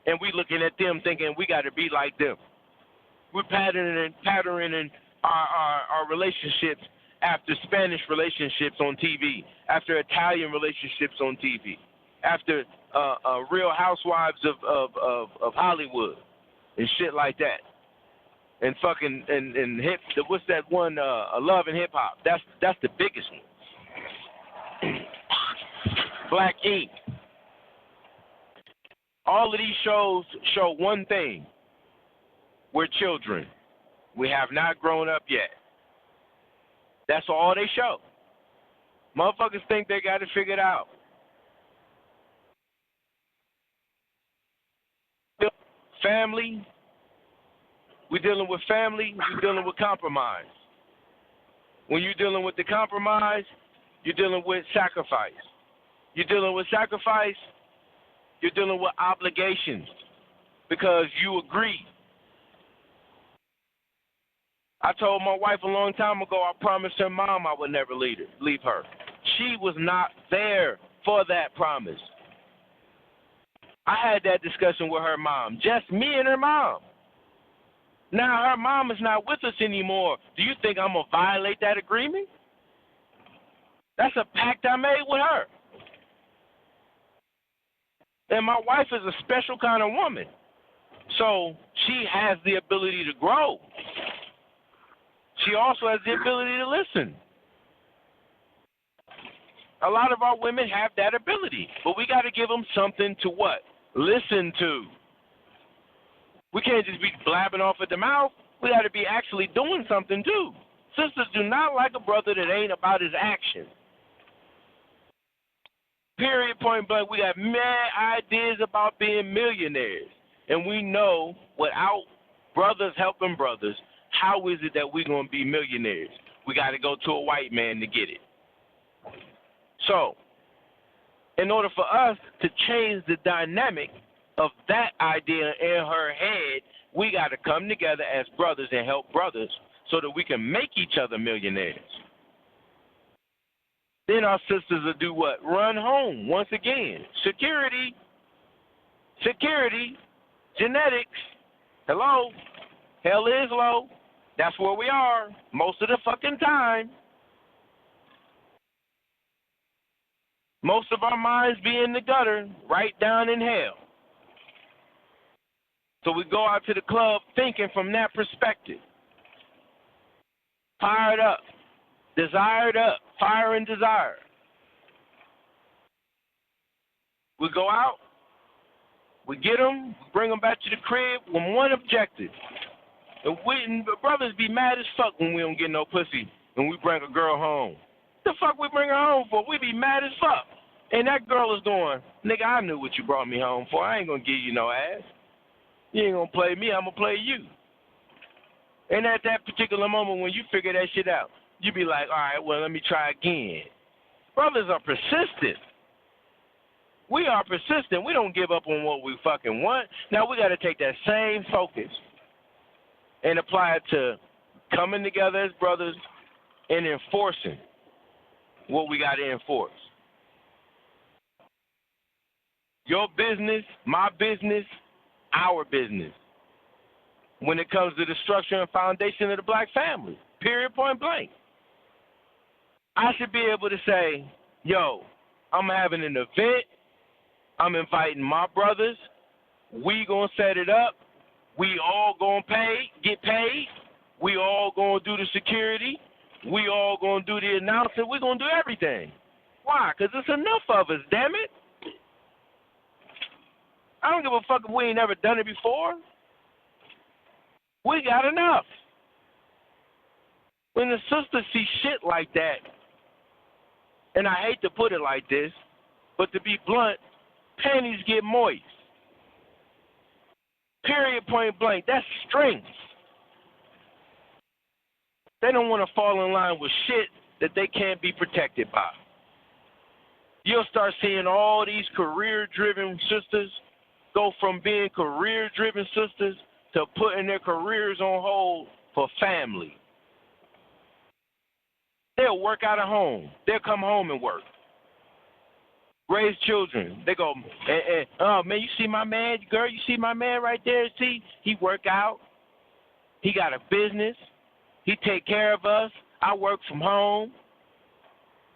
And we looking at them thinking we got to be like them. We're patterning our relationships after Spanish relationships on TV, after Italian relationships on TV, after Real Housewives of Hollywood and shit like that, and fucking and hip. What's that one? Love and Hip Hop. That's the biggest one. Black Ink. All of these shows show one thing: we're children. We have not grown up yet. That's all they show. Motherfuckers think they got it figured out. Family, we're dealing with family, we're dealing with compromise. When you're dealing with the compromise, you're dealing with sacrifice. You're dealing with sacrifice, you're dealing with obligations because you agree. I told my wife a long time ago, I promised her mom I would never leave her. She was not there for that promise. I had that discussion with her mom, just me and her mom. Now her mom is not with us anymore. Do you think I'm going to violate that agreement? That's a pact I made with her. And my wife is a special kind of woman. So she has the ability to grow. She also has the ability to listen. A lot of our women have that ability, but we got to give them something to what? Listen to. We can't just be blabbing off at the mouth. We got to be actually doing something too. Sisters do not like a brother that ain't about his action. Period, point blank. We got mad ideas about being millionaires. And we know without brothers helping brothers, how is it that we're going to be millionaires? We got to go to a white man to get it. So, in order for us to change the dynamic, of that idea in her head, we got to come together as brothers and help brothers so that we can make each other millionaires. Then our sisters will do what? Run home once again. Security, genetics. Hello? Hell is low. That's where we are most of the fucking time. Most of our minds be in the gutter, right down in hell. So we go out to the club thinking from that perspective. Fired up, desired up, fire and desire. We go out, we get them, bring them back to the crib with one objective. And brothers be mad as fuck when we don't get no pussy and we bring a girl home. The fuck we bring her home for? We be mad as fuck. And that girl is going, nigga, I knew what you brought me home for. I ain't gonna give you no ass. You ain't gonna play me, I'm gonna play you. And at that particular moment when you figure that shit out, you be like, all right, well, let me try again. Brothers are persistent. We are persistent. We don't give up on what we fucking want. Now we got to take that same focus and apply it to coming together as brothers and enforcing what we got to enforce. Your business, my business, our business. When it comes to the structure and foundation of the black family, period, point blank. I should be able to say, yo, I'm having an event. I'm inviting my brothers. We gonna set it up. We all gonna get paid. We all gonna do the security. We all gonna do the announcement. We gonna do everything. Why? Because it's enough of us, damn it. I don't give a fuck if we ain't never done it before. We got enough. When the sisters see shit like that, and I hate to put it like this, but to be blunt, panties get moist. Period, point blank. That's strength. They don't want to fall in line with shit that they can't be protected by. You'll start seeing all these career-driven sisters go from being career-driven sisters to putting their careers on hold for family. They'll work out of home. They'll come home and work. Raise children. They go, oh, man, you see my man, girl, you see my man right there? See, he work out. He got a business. He take care of us. I work from home.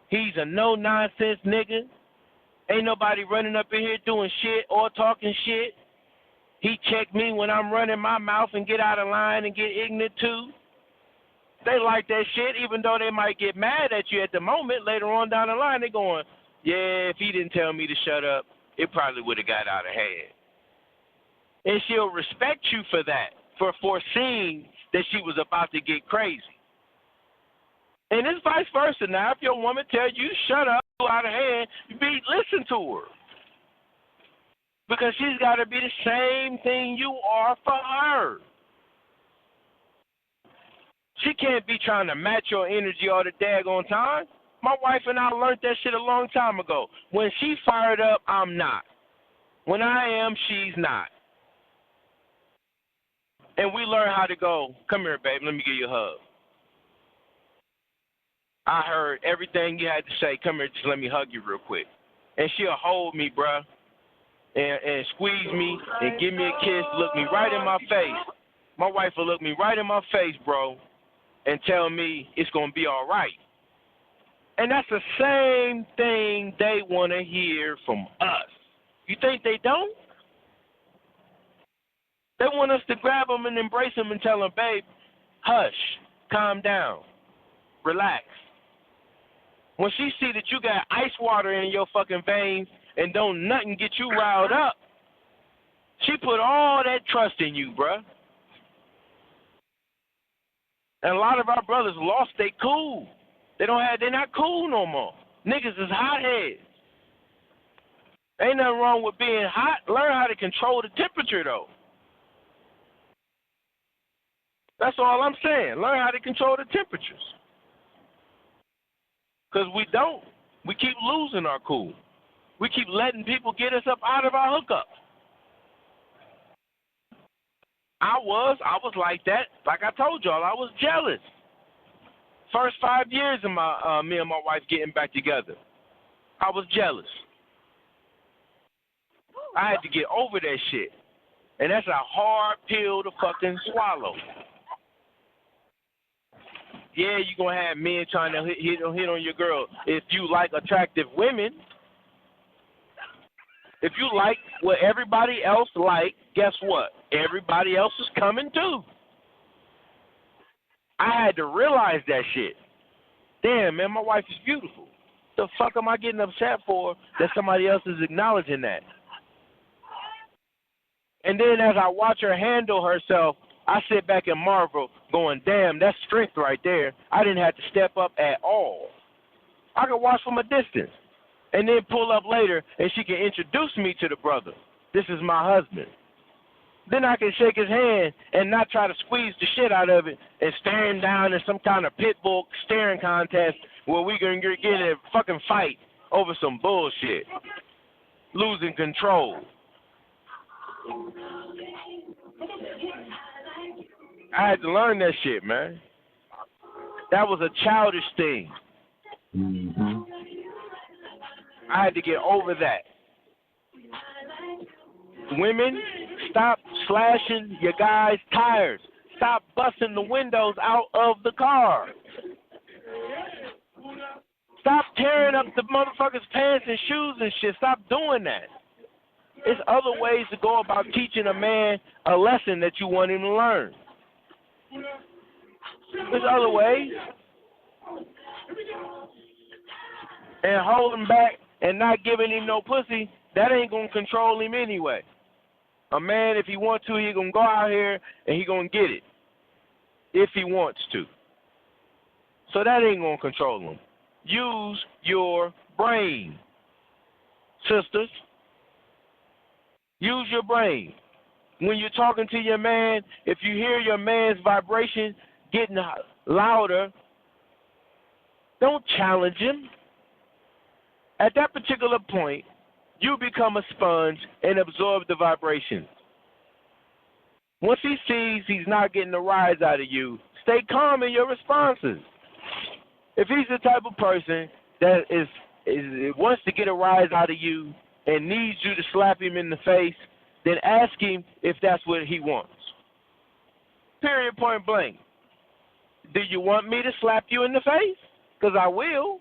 He's a no-nonsense nigga. Ain't nobody running up in here doing shit or talking shit. He check me when I'm running my mouth and get out of line and get ignorant too. They like that shit, even though they might get mad at you at the moment. Later on down the line, they going, yeah, if he didn't tell me to shut up, it probably would have got out of hand. And she'll respect you for that, for foreseeing that she was about to get crazy. And it's vice versa. Now, if your woman tells you shut up, go out of hand, listen to her. Because she's got to be the same thing you are for her. She can't be trying to match your energy all the daggone time. My wife and I learned that shit a long time ago. When she's fired up, I'm not. When I am, she's not. And we learn how to go, come here, babe, let me give you a hug. I heard everything you had to say. Come here, just let me hug you real quick. And she'll hold me, bruh, and squeeze me and give me a kiss, look me right in my face. My wife will look me right in my face, bro, and tell me it's going to be all right. And that's the same thing they want to hear from us. You think they don't? They want us to grab them and embrace them and tell them, babe, hush, calm down, relax. When she see that you got ice water in your fucking veins and don't nothing get you riled up, she put all that trust in you, bruh. And a lot of our brothers lost their cool. They're not cool no more. Niggas is hotheads. Ain't nothing wrong with being hot. Learn how to control the temperature, though. That's all I'm saying. Learn how to control the temperatures. Because we don't. We keep losing our cool. We keep letting people get us up out of our hookup. I was like that. Like I told y'all, I was jealous. First 5 years of my me and my wife getting back together, I was jealous. I had to get over that shit, and that's a hard pill to fucking swallow. Yeah, you gonna have men trying to hit on your girl. If you like attractive women, if you like what everybody else like, guess what? Everybody else is coming too. I had to realize that shit. Damn, man, my wife is beautiful. The fuck am I getting upset for that somebody else is acknowledging that? And then as I watch her handle herself, I sit back and marvel, going, damn, that's strength right there. I didn't have to step up at all. I could watch from a distance and then pull up later and she can introduce me to the brother. This is my husband. Then I can shake his hand and not try to squeeze the shit out of it and stare him down in some kind of pit bull staring contest where we can get in a fucking fight over some bullshit. Losing control. I had to learn that shit, man. That was a childish thing. Mm-hmm. I had to get over that. Women, stop slashing your guys' tires. Stop busting the windows out of the car. Stop tearing up the motherfuckers' pants and shoes and shit. Stop doing that. There's other ways to go about teaching a man a lesson that you want him to learn. There's other ways. And holding back and not giving him no pussy, that ain't going to control him anyway. A man, if he wants to, he going to go out here and he going to get it. If he wants to. So that ain't going to control him. Use your brain, sisters. Use your brain. When you're talking to your man, if you hear your man's vibration getting louder, don't challenge him. At that particular point, you become a sponge and absorb the vibrations. Once he sees he's not getting a rise out of you, stay calm in your responses. If he's the type of person that wants to get a rise out of you and needs you to slap him in the face, then ask him if that's what he wants. Period, point blank. Do you want me to slap you in the face? Because I will.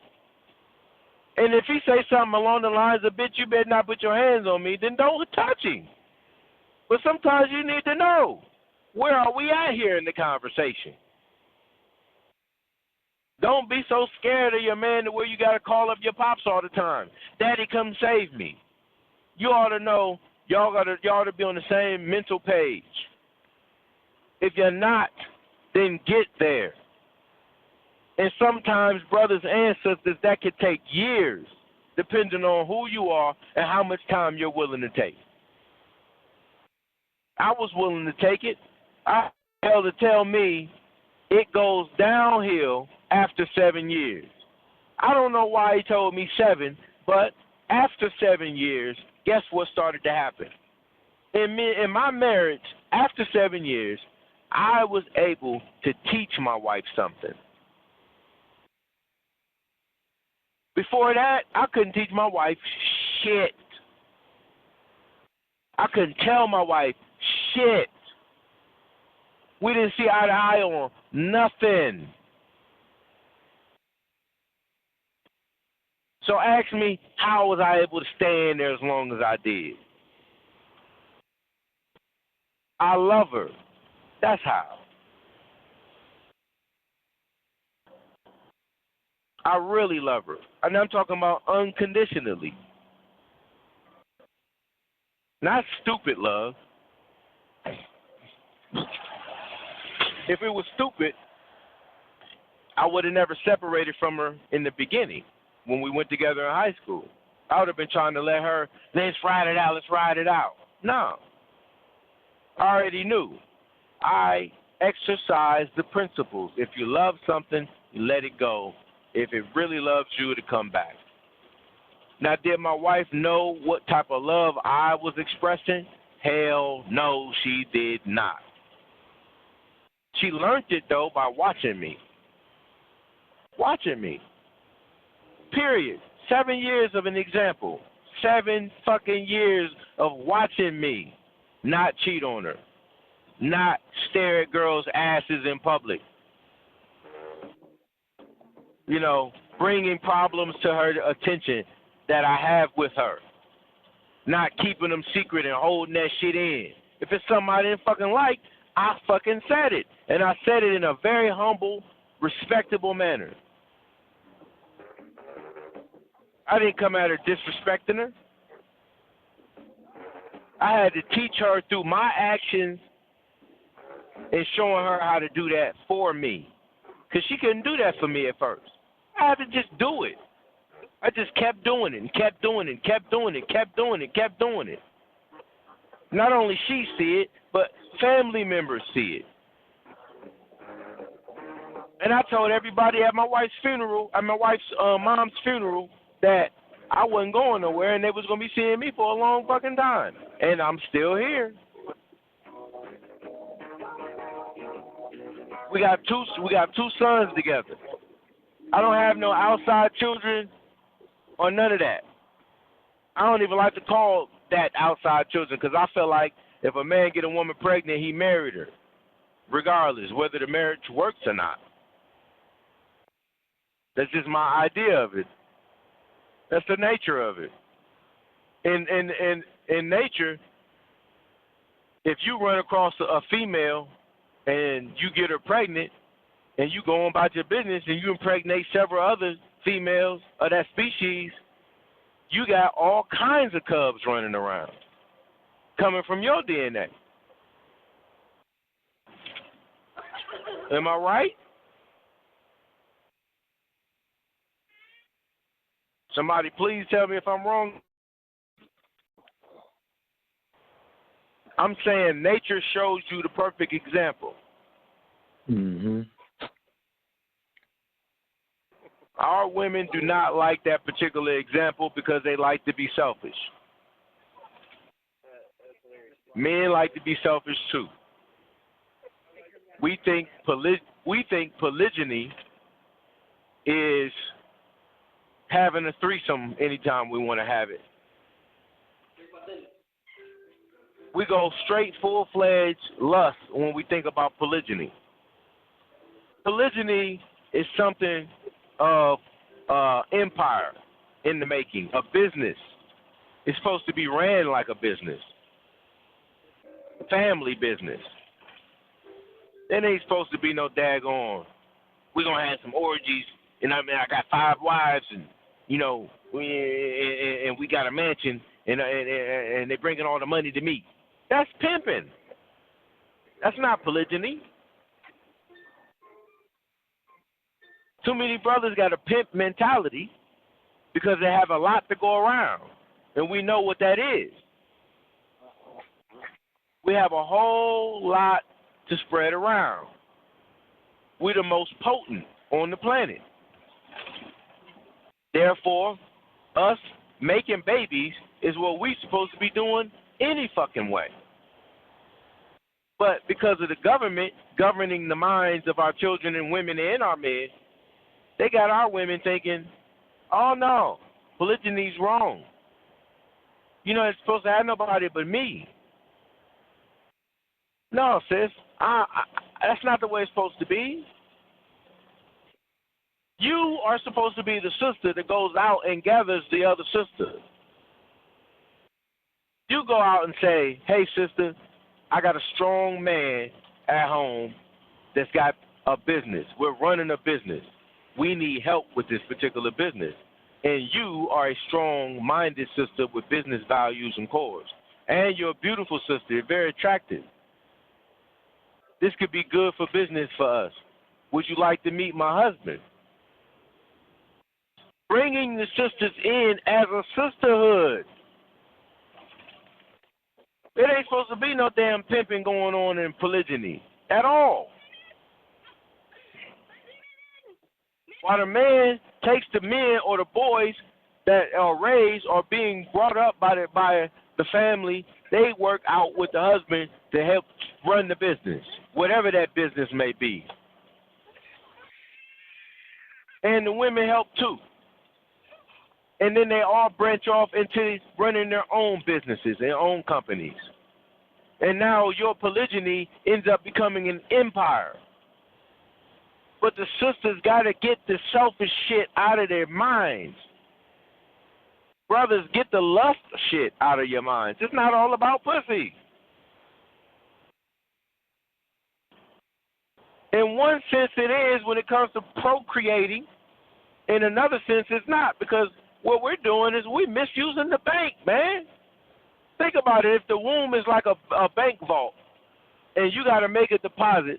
And if he say something along the lines of, bitch, you better not put your hands on me, then don't touch him. But sometimes you need to know, where are we at here in the conversation? Don't be so scared of your man to where you got to call up your pops all the time. Daddy, come save me. You ought to know, y'all ought to be on the same mental page. If you're not, then get there. And sometimes, brothers and sisters, that could take years, depending on who you are and how much time you're willing to take. I was willing to take it. I had to tell me it goes downhill after 7 years. I don't know why he told me 7, but after 7 years, guess what started to happen? In my marriage, after 7 years, I was able to teach my wife something. Before that, I couldn't teach my wife shit. I couldn't tell my wife shit. We didn't see eye to eye on nothing. So ask me, how was I able to stay in there as long as I did? I love her. That's how. I really love her. And I'm talking about unconditionally. Not stupid love. If it was stupid, I would have never separated from her in the beginning when we went together in high school. I would have been trying to let her, let's ride it out. No. I already knew. I exercise the principles. If you love something, you let it go. If it really loves you, it'll come back. Now, did my wife know what type of love I was expressing? Hell no, she did not. She learned it, though, by watching me. Watching me. Period. 7 years of an example. 7 fucking years of watching me not cheat on her. Not stare at girls' asses in public. You know, bringing problems to her attention that I have with her. Not keeping them secret and holding that shit in. If it's something I didn't fucking like, I fucking said it. And I said it in a very humble, respectable manner. I didn't come at her disrespecting her. I had to teach her through my actions and showing her how to do that for me. Because she couldn't do that for me at first. I had to just do it. I just kept doing it and kept doing it and kept doing it, kept doing it, kept doing it. Not only she see it, but family members see it. And I told everybody at my wife's funeral, at my wife's mom's funeral, that I wasn't going nowhere and they was going to be seeing me for a long fucking time. And I'm still here. We got two sons together. I don't have no outside children or none of that. I don't even like to call that outside children because I feel like if a man get a woman pregnant, he married her, regardless whether the marriage works or not. That's just my idea of it. That's the nature of it. In nature, if you run across a female and you get her pregnant and you go on about your business and you impregnate several other females of that species, you got all kinds of cubs running around coming from your DNA. Am I right? Somebody please tell me if I'm wrong. I'm saying nature shows you the perfect example. Mm-hmm. Our women do not like that particular example because they like to be selfish. Men like to be selfish too. We think polygyny is having a threesome anytime we want to have it. We go straight full-fledged lust when we think about polygyny. Polygyny is something of empire in the making, a business. It's supposed to be ran like a business, family business. There ain't supposed to be no daggone, we're going to have some orgies, and I mean, I got 5 wives, and, you know, we got a mansion, and they're bringing all the money to me. That's pimping. That's not polygyny. Too many brothers got a pimp mentality because they have a lot to go around, and we know what that is. We have a whole lot to spread around. We're the most potent on the planet. Therefore, us making babies is what we're supposed to be doing any fucking way. But because of the government governing the minds of our children and women and our men, they got our women thinking, oh no, polygyny's wrong. You know, it's supposed to have nobody but me. No, sis, that's not the way it's supposed to be. You are supposed to be the sister that goes out and gathers the other sisters. You go out and say, hey, sister, I got a strong man at home that's got a business. We're running a business. We need help with this particular business. And you are a strong-minded sister with business values and cores. And you're a beautiful sister. You're very attractive. This could be good for business for us. Would you like to meet my husband? Bringing the sisters in as a sisterhood. It ain't supposed to be no damn pimping going on in polygyny at all. While the man takes the men or the boys that are raised or being brought up by the family, they work out with the husband to help run the business. whatever that business may be. And the women help too. And then they all branch off into running their own businesses, their own companies. And now your polygyny ends up becoming an empire. But the sisters got to get the selfish shit out of their minds. Brothers, get the lust shit out of your minds. It's not all about pussy. In one sense it is when it comes to procreating. In another sense it's not, because what we're doing is we're misusing the bank, man. Think about it. If the womb is like a bank vault and you got to make a deposit,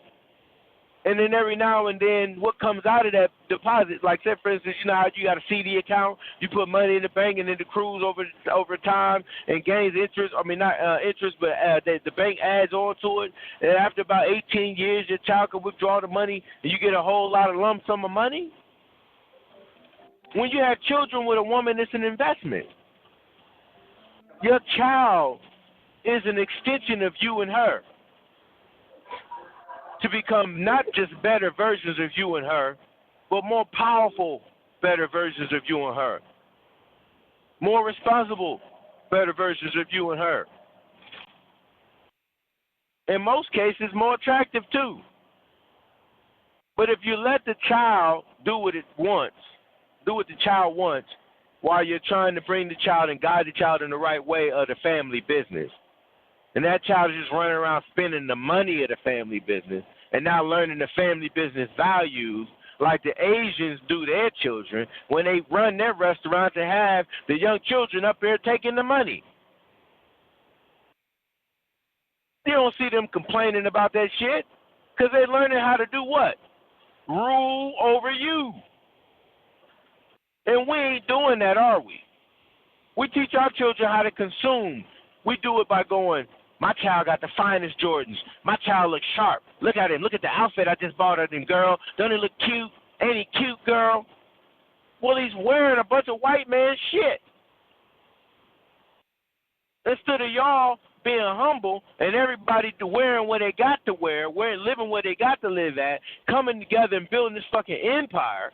and then every now and then what comes out of that deposit, like say for instance, you know how you got a CD account, you put money in the bank and then it accrues over time and gains interest. I mean, not interest, but the bank adds on to it. And after about 18 years, your child can withdraw the money and you get a whole lot of lump sum of money. When you have children with a woman, it's an investment. Your child is an extension of you and her, to become not just better versions of you and her, but more powerful, better versions of you and her. More responsible, better versions of you and her. In most cases, more attractive too. But if you let the child do what the child wants, while you're trying to bring the child and guide the child in the right way of the family business, and that child is just running around spending the money of the family business and not learning the family business values like the Asians do their children when they run their restaurants and have the young children up there taking the money. You don't see them complaining about that shit because they're learning how to do what? Rule over you. And we ain't doing that, are we? We teach our children how to consume. We do it by going, my child got the finest Jordans. My child looks sharp. Look at him. Look at the outfit I just bought him, girl. Don't he look cute? Ain't he cute, girl? Well, he's wearing a bunch of white man shit. Instead of y'all being humble and everybody wearing what they got to wear, living where they got to live at, coming together and building this fucking empire,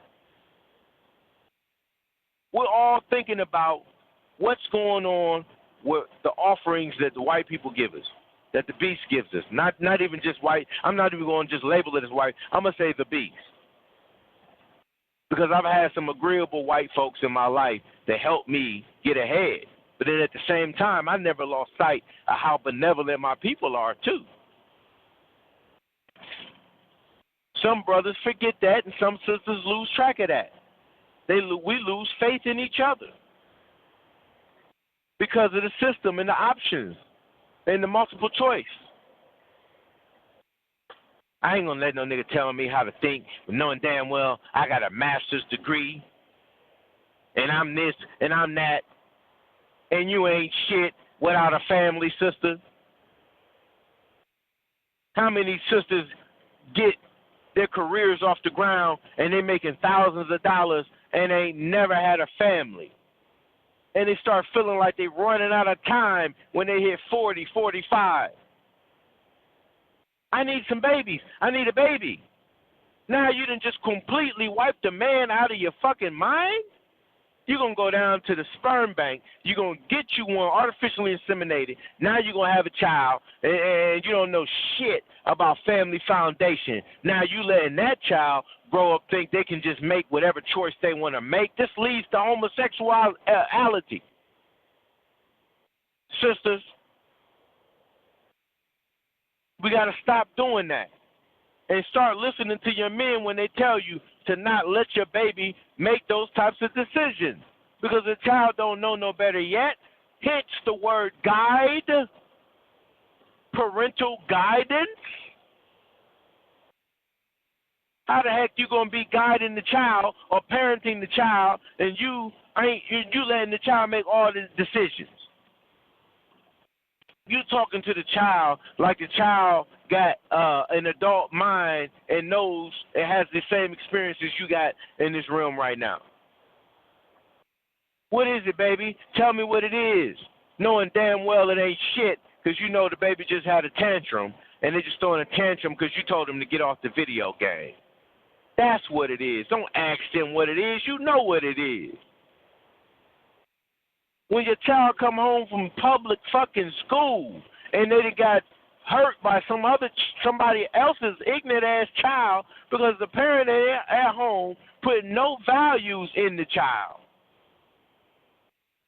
we're all thinking about what's going on with the offerings that the white people give us, that the beast gives us. Not even just white. I'm not even going to just label it as white. I'm going to say the beast. Because I've had some agreeable white folks in my life that helped me get ahead. But then at the same time, I never lost sight of how benevolent my people are, too. Some brothers forget that, and some sisters lose track of that. We lose faith in each other because of the system and the options and the multiple choice. I ain't going to let no nigga telling me how to think, knowing damn well I got a master's degree and I'm this and I'm that, and you ain't shit without a family, sister. How many sisters get their careers off the ground and they making thousands of dollars and they never had a family? And they start feeling like they're running out of time when they hit 40, 45. I need some babies. I need a baby. Now you done just completely wiped the man out of your fucking mind? You're going to go down to the sperm bank. You're going to get you one artificially inseminated. Now you're going to have a child, and you don't know shit about family foundation. Now you letting that child grow up think they can just make whatever choice they want to make. This leads to homosexuality. Sisters, we got to stop doing that and start listening to your men when they tell you to not let your baby make those types of decisions, because the child don't know no better yet. Hence the word guide, parental guidance. How the heck you gonna be guiding the child or parenting the child and you letting the child make all the decisions? You talking to the child like the child got an adult mind and knows it has the same experiences you got in this room right now. What is it, baby? Tell me what it is. Knowing damn well it ain't shit, because you know the baby just had a tantrum and they're just throwing a tantrum because you told them to get off the video game. That's what it is. Don't ask them what it is. You know what it is. When your child come home from public fucking school and they got hurt by somebody else's ignorant ass child because the parent at home put no values in the child.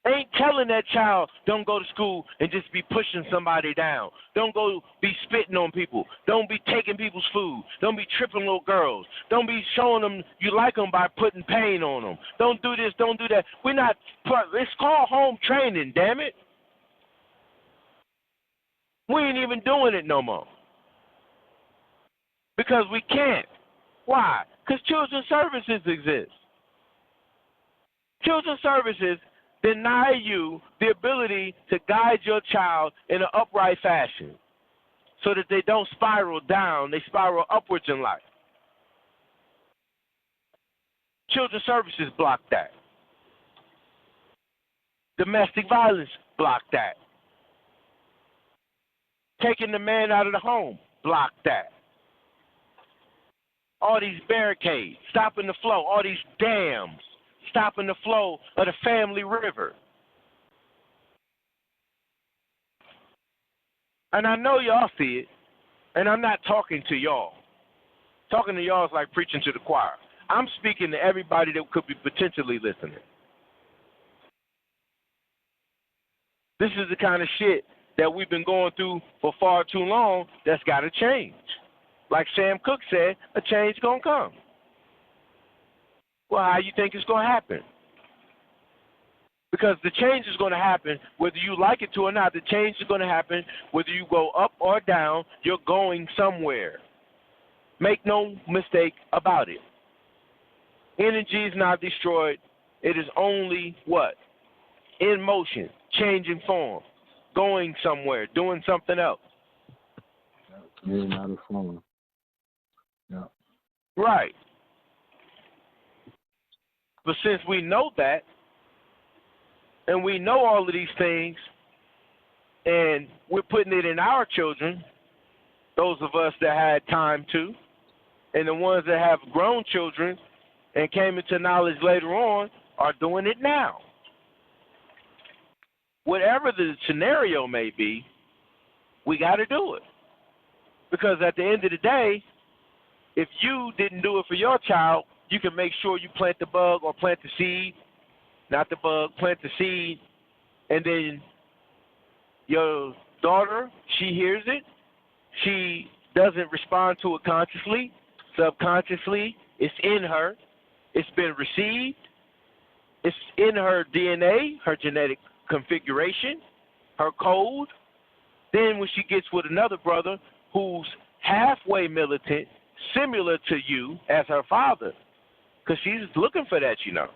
Ain't telling that child, don't go to school and just be pushing somebody down. Don't go be spitting on people. Don't be taking people's food. Don't be tripping little girls. Don't be showing them you like them by putting pain on them. Don't do this, don't do that. It's called home training, damn it. We ain't even doing it no more. Because we can't. Why? Because children's services exist. Children's services deny you the ability to guide your child in an upright fashion so that they don't spiral down, they spiral upwards in life. Children's services block that. Domestic violence block that. Taking the man out of the home, block that. All these barricades, stopping the flow, all these dams, stopping the flow of the family river. And I know y'all see it, and I'm not talking to y'all. Talking to y'all is like preaching to the choir. I'm speaking to everybody that could be potentially listening. This is the kind of shit that we've been going through for far too long that's got to change. Like Sam Cooke said, a change going to come. Well, how you think it's going to happen? Because the change is going to happen whether you like it to or not. The change is going to happen whether you go up or down. You're going somewhere. Make no mistake about it. Energy is not destroyed. It is only what? In motion, changing form, going somewhere, doing something else. Yeah, not a form. Yeah. Right. But since we know that, and we know all of these things, and we're putting it in our children, those of us that had time to, and the ones that have grown children and came into knowledge later on are doing it now. Whatever the scenario may be, we got to do it. Because at the end of the day, if you didn't do it for your child, you can make sure you plant the bug or plant the seed, not the bug, plant the seed, and then your daughter, she hears it. She doesn't respond to it consciously. Subconsciously, it's in her. It's been received. It's in her DNA, her genetic configuration, her code. Then when she gets with another brother who's halfway militant, similar to you as her father, because she's looking for that, you know.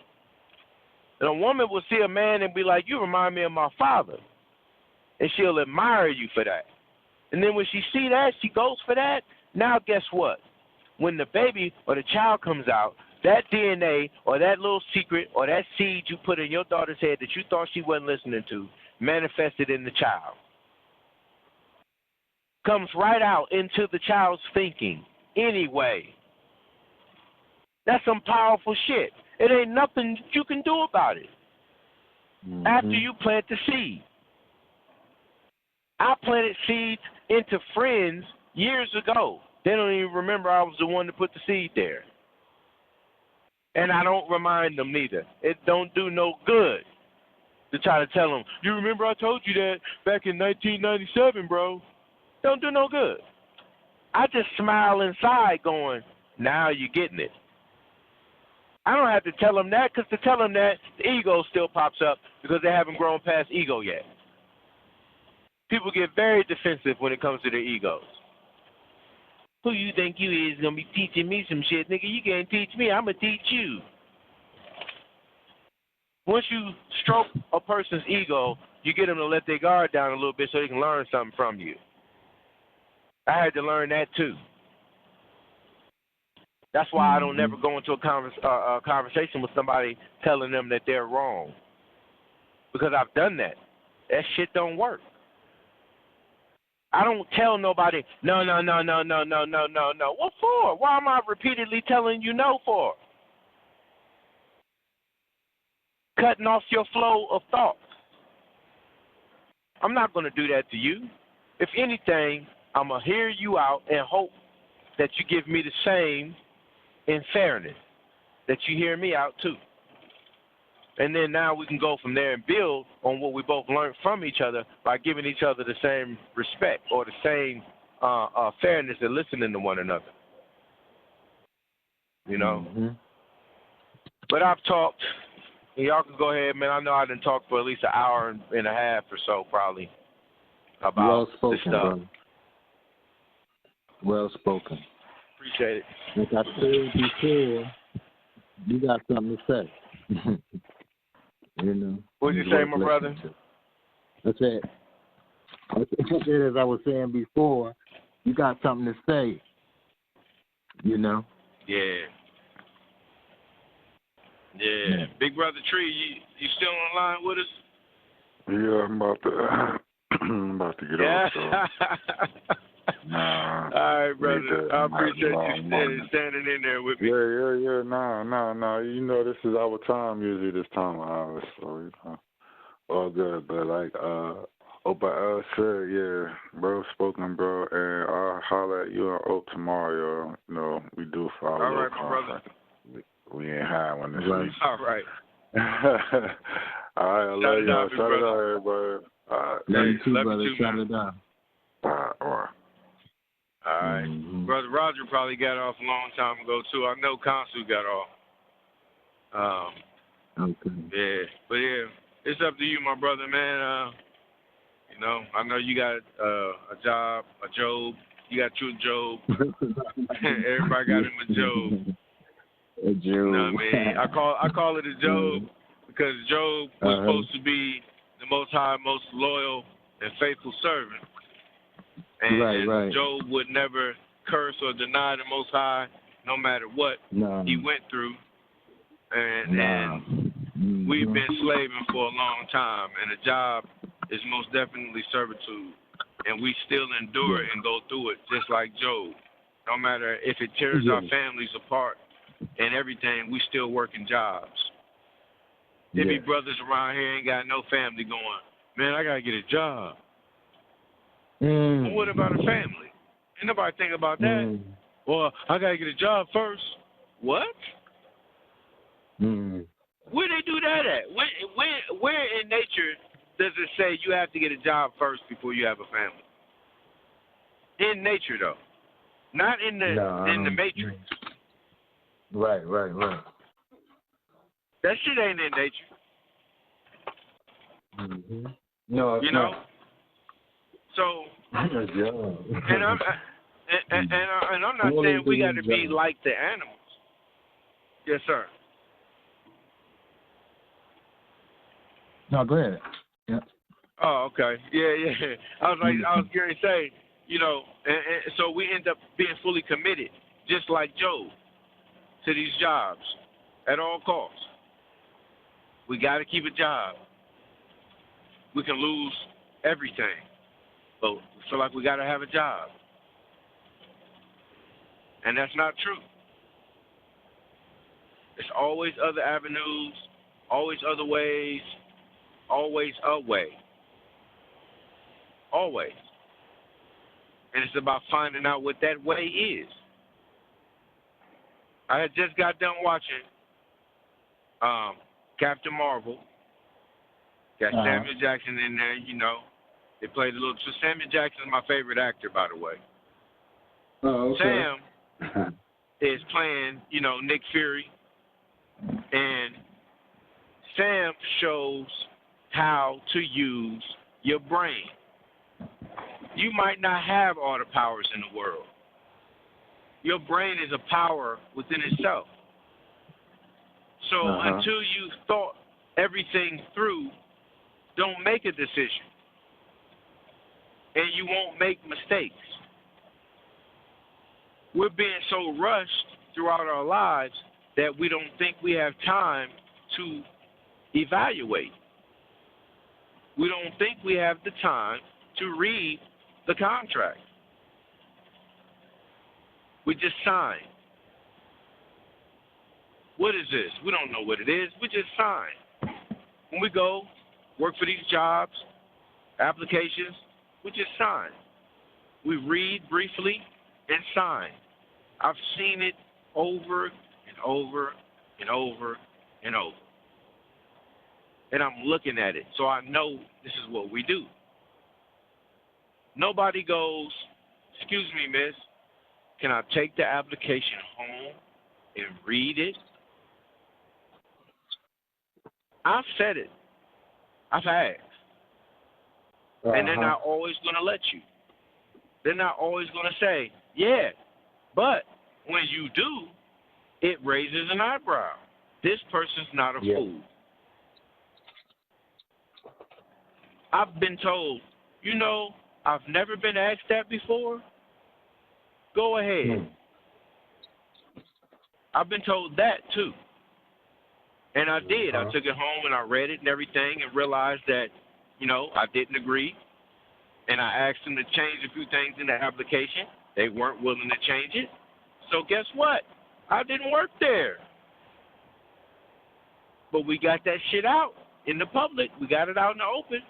And a woman will see a man and be like, you remind me of my father. And she'll admire you for that. And then when she see that, she goes for that. Now guess what? When the baby or the child comes out, that DNA or that little secret or that seed you put in your daughter's head that you thought she wasn't listening to manifested in the child. Comes right out into the child's thinking anyway. That's some powerful shit. It ain't nothing you can do about it. Mm-hmm. After you plant the seed. I planted seeds into friends years ago. They don't even remember I was the one to put the seed there. And I don't remind them neither. It don't do no good to try to tell them, you remember I told you that back in 1997, bro. Don't do no good. I just smile inside going, now you're getting it. I don't have to tell them that, because to tell them that, the ego still pops up because they haven't grown past ego yet. People get very defensive when it comes to their egos. Who you think you is going to be teaching me some shit? Nigga, you can't teach me. I'm going to teach you. Once you stroke a person's ego, you get them to let their guard down a little bit so they can learn something from you. I had to learn that too. That's why I don't never go into a conversation with somebody telling them that they're wrong. Because I've done that. That shit don't work. I don't tell nobody, no, no, no, no, no, no, no, no, no. What for? Why am I repeatedly telling you no for? Cutting off your flow of thought. I'm not going to do that to you. If anything, I'm going to hear you out and hope that you give me the same in fairness, that you hear me out too. And then now we can go from there and build on what we both learned from each other by giving each other the same respect or the same fairness and listening to one another. You know? Mm-hmm. But I've talked. Y'all can go ahead, man. I know I done talked for at least an hour and a half or so probably about Well spoken, this stuff. brother. Well spoken. Appreciate it. Like I said before, you got something to say. You know. What'd you say, my brother? That's it. As I was saying before, you got something to say. You know. Yeah. Yeah. Big brother Tree, you still online with us? Yeah, I'm about to get off. So. Nah. All right, brother. I appreciate you standing in there with me. Yeah. No. You know, this is our time usually this time of hour, so you know, all good. But like, Opa said, yeah, bro, spoken, bro, and I'll holler at you and Ope tomorrow. You know, we do for our all little right, my brother. We ain't high one this week. All right. All right, I love y'all. Shout it out, everybody. All right. Love you too, love brother. you too, Shout man. it out. All right. All right. Mm-hmm. Brother Roger probably got off a long time ago, too. I know Consul got off. Okay. Yeah. But, yeah, it's up to you, my brother, man. You know, I know you got a job, a job. You got you a job. Everybody got him a job. A Job. You know what I mean? I call it a Job because Job was supposed to be the Most High, most loyal and faithful servant. And Right. Job would never curse or deny the Most High, no matter what he went through. And we've been slaving for a long time, and a job is most definitely servitude. And we still endure it and go through it just like Job. No matter if it tears our families apart and everything, we still working jobs. There be brothers around here ain't got no family going, man, I got to get a job. Well, what about a family? Ain't nobody think about that. Well, I got to get a job first. What? Where they do that at? Where in nature does it say you have to get a job first before you have a family? In nature, though. Not in the Matrix. Right. That shit ain't in nature. Mm-hmm. No, you know. So, and I'm not saying we got to be like the animals. Yes, sir. No, go ahead. Yeah. Oh, okay. Yeah. I was going to say, you know, and so we end up being fully committed, just like Job, to these jobs at all costs. We got to keep a job. We can lose everything, but we feel like we got to have a job. And that's not true. There's always other avenues, always other ways, always a way. Always. And it's about finding out what that way is. I had just got done watching Captain Marvel. Got Samuel Jackson in there, you know. They played a little. So Samuel Jackson is my favorite actor, by the way. Oh, okay. Sam is playing, you know, Nick Fury. And Sam shows how to use your brain. You might not have all the powers in the world. Your brain is a power within itself. So until you've thought everything through, don't make a decision. And you won't make mistakes. We're being so rushed throughout our lives that we don't think we have time to evaluate. We don't think we have the time to read the contract. We just sign. What is this? We don't know what it is. We just sign. When we go work for these jobs, applications, we just sign. We read briefly and sign. I've seen it over and over and over and over. And I'm looking at it, so I know this is what we do. Nobody goes, excuse me, miss, can I take the application home and read it? I've said it. I've asked. And they're not always going to let you. They're not always going to say, yeah, but when you do, it raises an eyebrow. This person's not a fool. I've been told, you know, I've never been asked that before. Go ahead. I've been told that too. And I did. I took it home and I read it and everything and realized that, you know, I didn't agree. And I asked them to change a few things in the application. They weren't willing to change it. So guess what? I didn't work there. But we got that shit out in the public. We got it out in the open.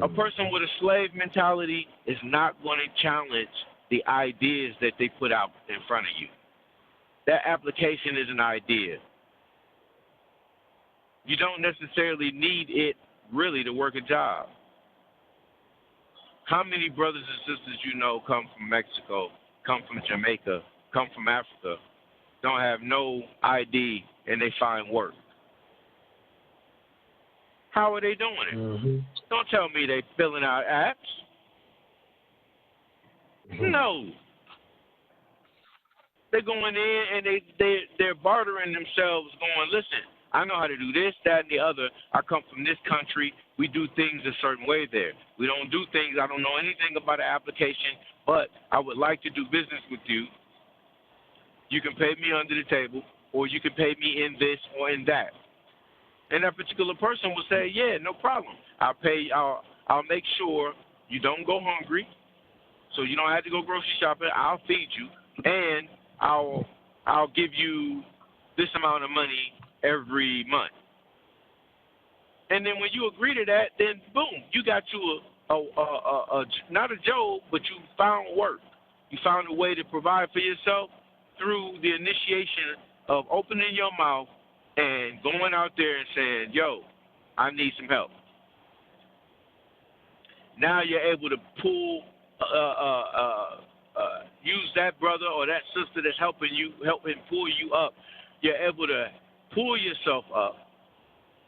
A person with a slave mentality is not going to challenge the ideas that they put out in front of you. That application is an idea. You don't necessarily need it really to work a job. How many brothers and sisters you know come from Mexico, come from Jamaica, come from Africa, don't have no ID, and they find work? How are they doing it? Don't tell me they filling out apps. No. They're going in and they're bartering themselves, going, listen, I know how to do this, that, and the other. I come from this country. We do things a certain way there. We don't do things. I don't know anything about an application, but I would like to do business with you. You can pay me under the table, or you can pay me in this or in that. And that particular person will say, yeah, no problem. I'll make sure you don't go hungry, so you don't have to go grocery shopping. I'll feed you, and I'll give you this amount of money every month. And then when you agree to that, then boom, you got you a not a job, but you found work. You found a way to provide for yourself through the initiation of opening your mouth and going out there and saying, yo, I need some help. Now you're able to use that brother or that sister that's helping pull you up. You're able to pull yourself up,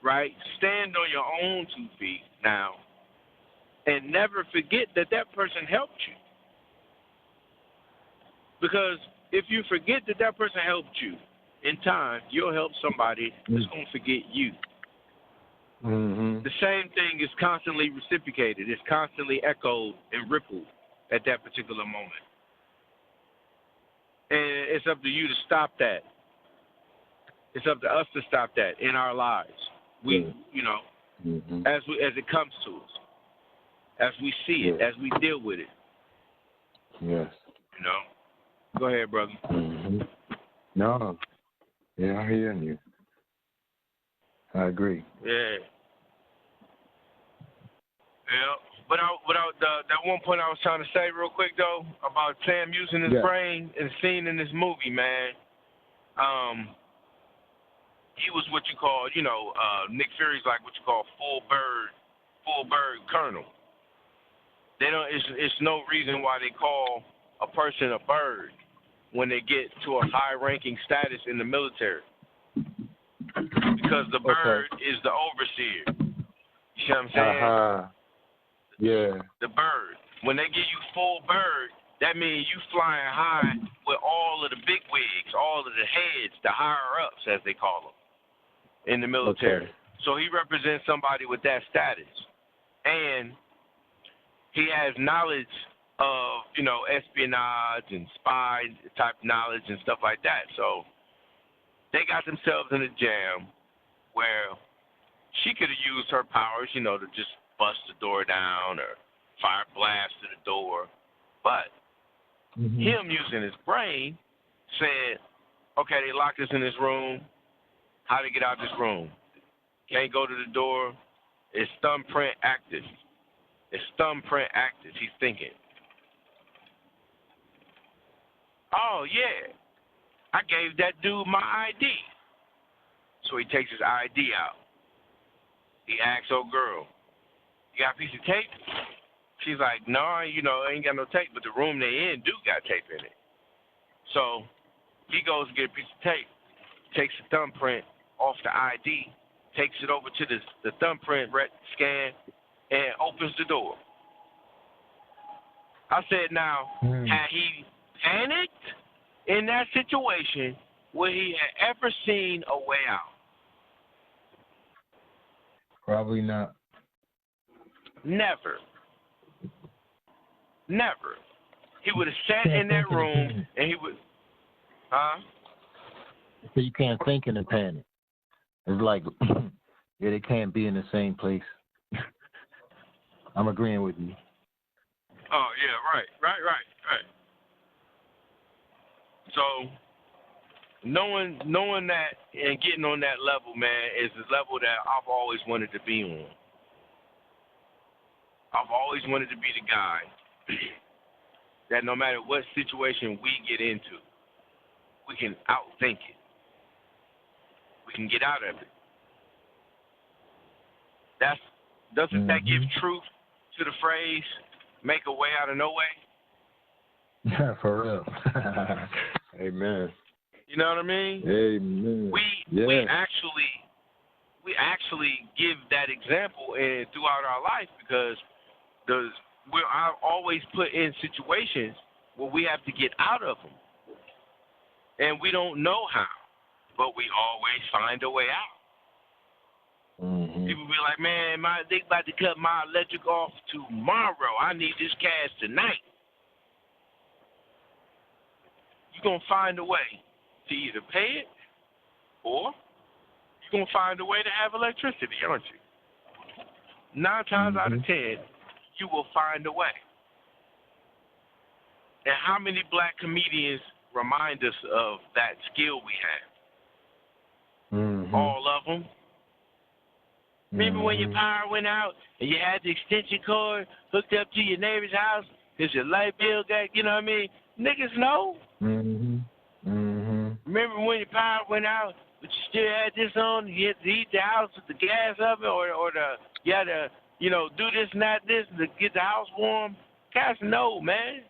right? Stand on your own 2 feet now, and never forget that that person helped you. Because if you forget that that person helped you, in time, you'll help somebody that's going to forget you. The same thing is constantly reciprocated. It's constantly echoed and rippled at that particular moment. And it's up to you to stop that. It's up to us to stop that in our lives. We, you know, as it comes to us, as we see it, as we deal with it. Yes. You know. Go ahead, brother. No. Yeah, I'm hearing you. I agree. Yeah. Yeah. But that one point I was trying to say real quick, though, about Sam using his brain and scene in this movie, man. He was what you call, you know, Nick Fury's like what you call full bird colonel. They don't. It's no reason why they call a person a bird when they get to a high-ranking status in the military, because the bird is the overseer. You see what I'm saying? Yeah. The bird. When they give you full bird, that means you flying high with all of the big wigs, all of the heads, the higher-ups, as they call them, in the military. So he represents somebody with that status. And he has knowledge of, you know, espionage and spy type knowledge and stuff like that. So they got themselves in a jam where she could have used her powers, you know, to just bust the door down or fire blast to the door. But him using his brain said, okay, they locked us in this room. How to get out this room? Can't go to the door. It's thumbprint active. It's thumbprint active. He's thinking, oh, yeah, I gave that dude my ID. So he takes his ID out. He asks old girl, you got a piece of tape? She's like, no, I ain't got no tape, but the room they in do got tape in it. So he goes to get a piece of tape, takes the thumbprint off the ID, takes it over to the thumbprint scan, and opens the door. I said, now, had he panicked in that situation, would he have ever seen a way out? Probably not. Never. He would have sat in that room and he would, So you can't think in a panic. It's like, yeah, they can't be in the same place. I'm agreeing with you. Oh, yeah, right. So, knowing that and getting on that level, man, is the level that I've always wanted to be on. I've always wanted to be the guy that no matter what situation we get into, we can outthink it. We can get out of it. Doesn't that give truth to the phrase, make a way out of no way? Yeah, for real. Amen. You know what I mean? Amen. We actually give that example throughout our life because I always put in situations where we have to get out of them. And we don't know how, but we always find a way out. People be like, man, they about to cut my electric off tomorrow. I need this cash tonight. You're going to find a way to either pay it or you're going to find a way to have electricity, aren't you? 9 times out of 10, you will find a way. And how many black comedians remind us of that skill we have? All of them. Remember when your power went out and you had the extension cord hooked up to your neighbor's house because your light bill got, you know what I mean? Niggas know. Remember when your power went out but you still had this on, you had to heat the house with the gas oven or you had to, do this and that, this to get the house warm? Guys know, man.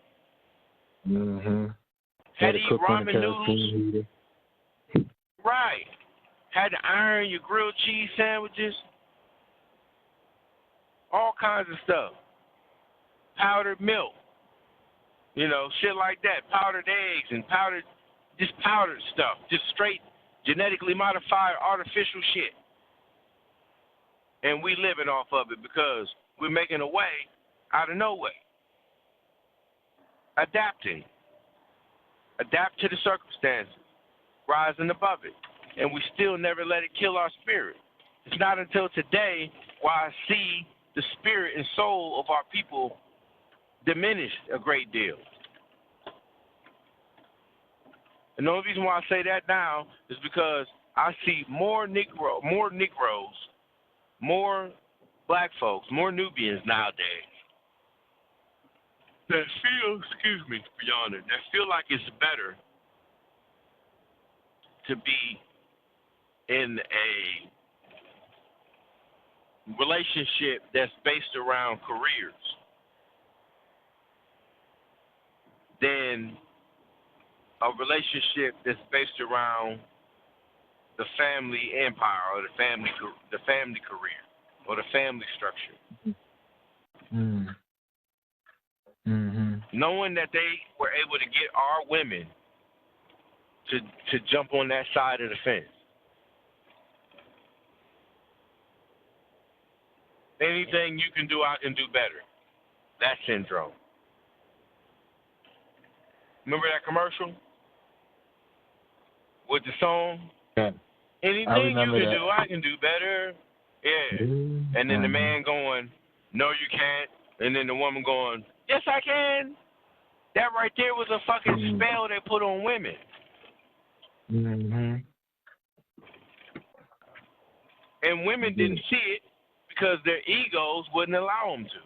Had to eat ramen noodles. Right. Had to iron your grilled cheese sandwiches. All kinds of stuff. Powdered milk. Shit like that. Powdered eggs and powdered stuff. Just straight genetically modified artificial shit. And we living off of it because we're making a way out of no way. Adapting. Adapt to the circumstances. Rising above it. And we still never let it kill our spirit. It's not until today where I see the spirit and soul of our people diminished a great deal. And the only reason why I say that now is because I see more Negroes, more black folks, more Nubians nowadays that feel, that feel like it's better to be in a relationship that's based around careers than a relationship that's based around the family empire or the family career or the family structure. Knowing that they were able to get our women to jump on that side of the fence. Anything you can do, I can do better. That syndrome. Remember that commercial with the song? Yeah. Anything you can do, I can do better. Yeah. And then the man going, no, you can't. And then the woman going, yes, I can. That right there was a fucking spell they put on women. Mm-hmm. And women didn't see it because their egos wouldn't allow them to.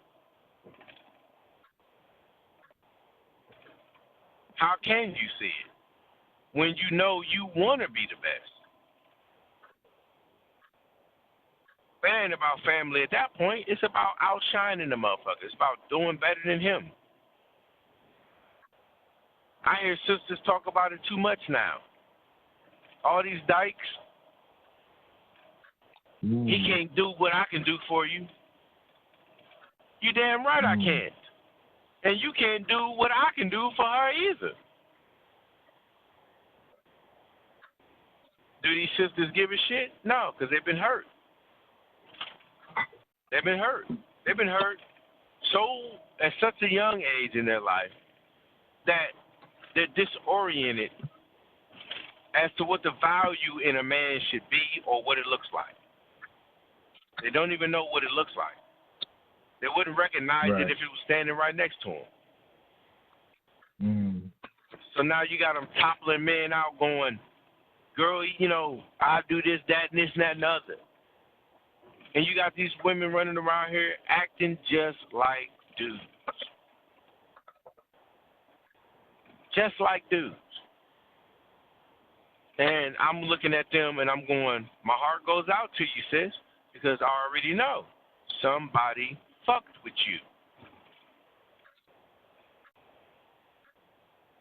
How can you see it when you know you want to be the best? It ain't about family at that point. It's about outshining the motherfucker. It's about doing better than him. I hear sisters talk about it too much now. All these dykes, he can't do what I can do for you. You damn right I can't. And you can't do what I can do for her either. Do these sisters give a shit? No, because they've been hurt. They've been hurt. They've been hurt so at such a young age in their life that they're disoriented as to what the value in a man should be or what it looks like. They don't even know what it looks like. They wouldn't recognize it if it was standing right next to them. So now you got them toppling men out going, girl, you know, I do this, that, and this, and that, and the other. And you got these women running around here acting just like dudes. Just like dudes. And I'm looking at them and I'm going, my heart goes out to you, sis, because I already know somebody fucked with you.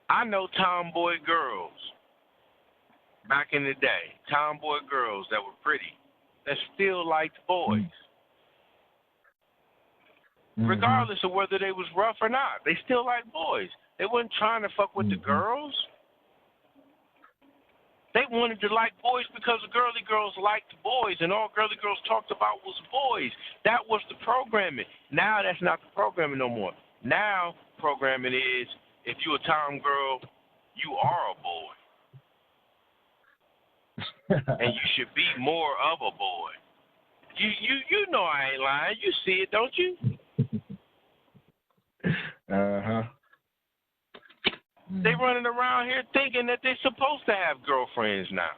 I know tomboy girls back in the day, tomboy girls that were pretty, that still liked boys. Regardless of whether they was rough or not, they still liked boys. They wasn't trying to fuck with the girls. They wanted to like boys because girly girls liked boys, and all girly girls talked about was boys. That was the programming. Now that's not the programming no more. Now programming is, if you a tom girl, you are a boy. And you should be more of a boy. You know I ain't lying. You see it, don't you? They running around here thinking that they're supposed to have girlfriends now.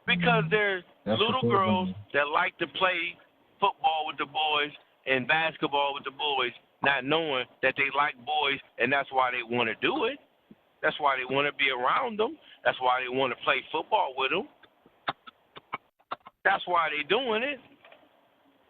Because they're little girls that like to play football with the boys and basketball with the boys, not knowing that they like boys, and that's why they want to do it. That's why they want to be around them. That's why they want to play football with them. That's why they're doing it.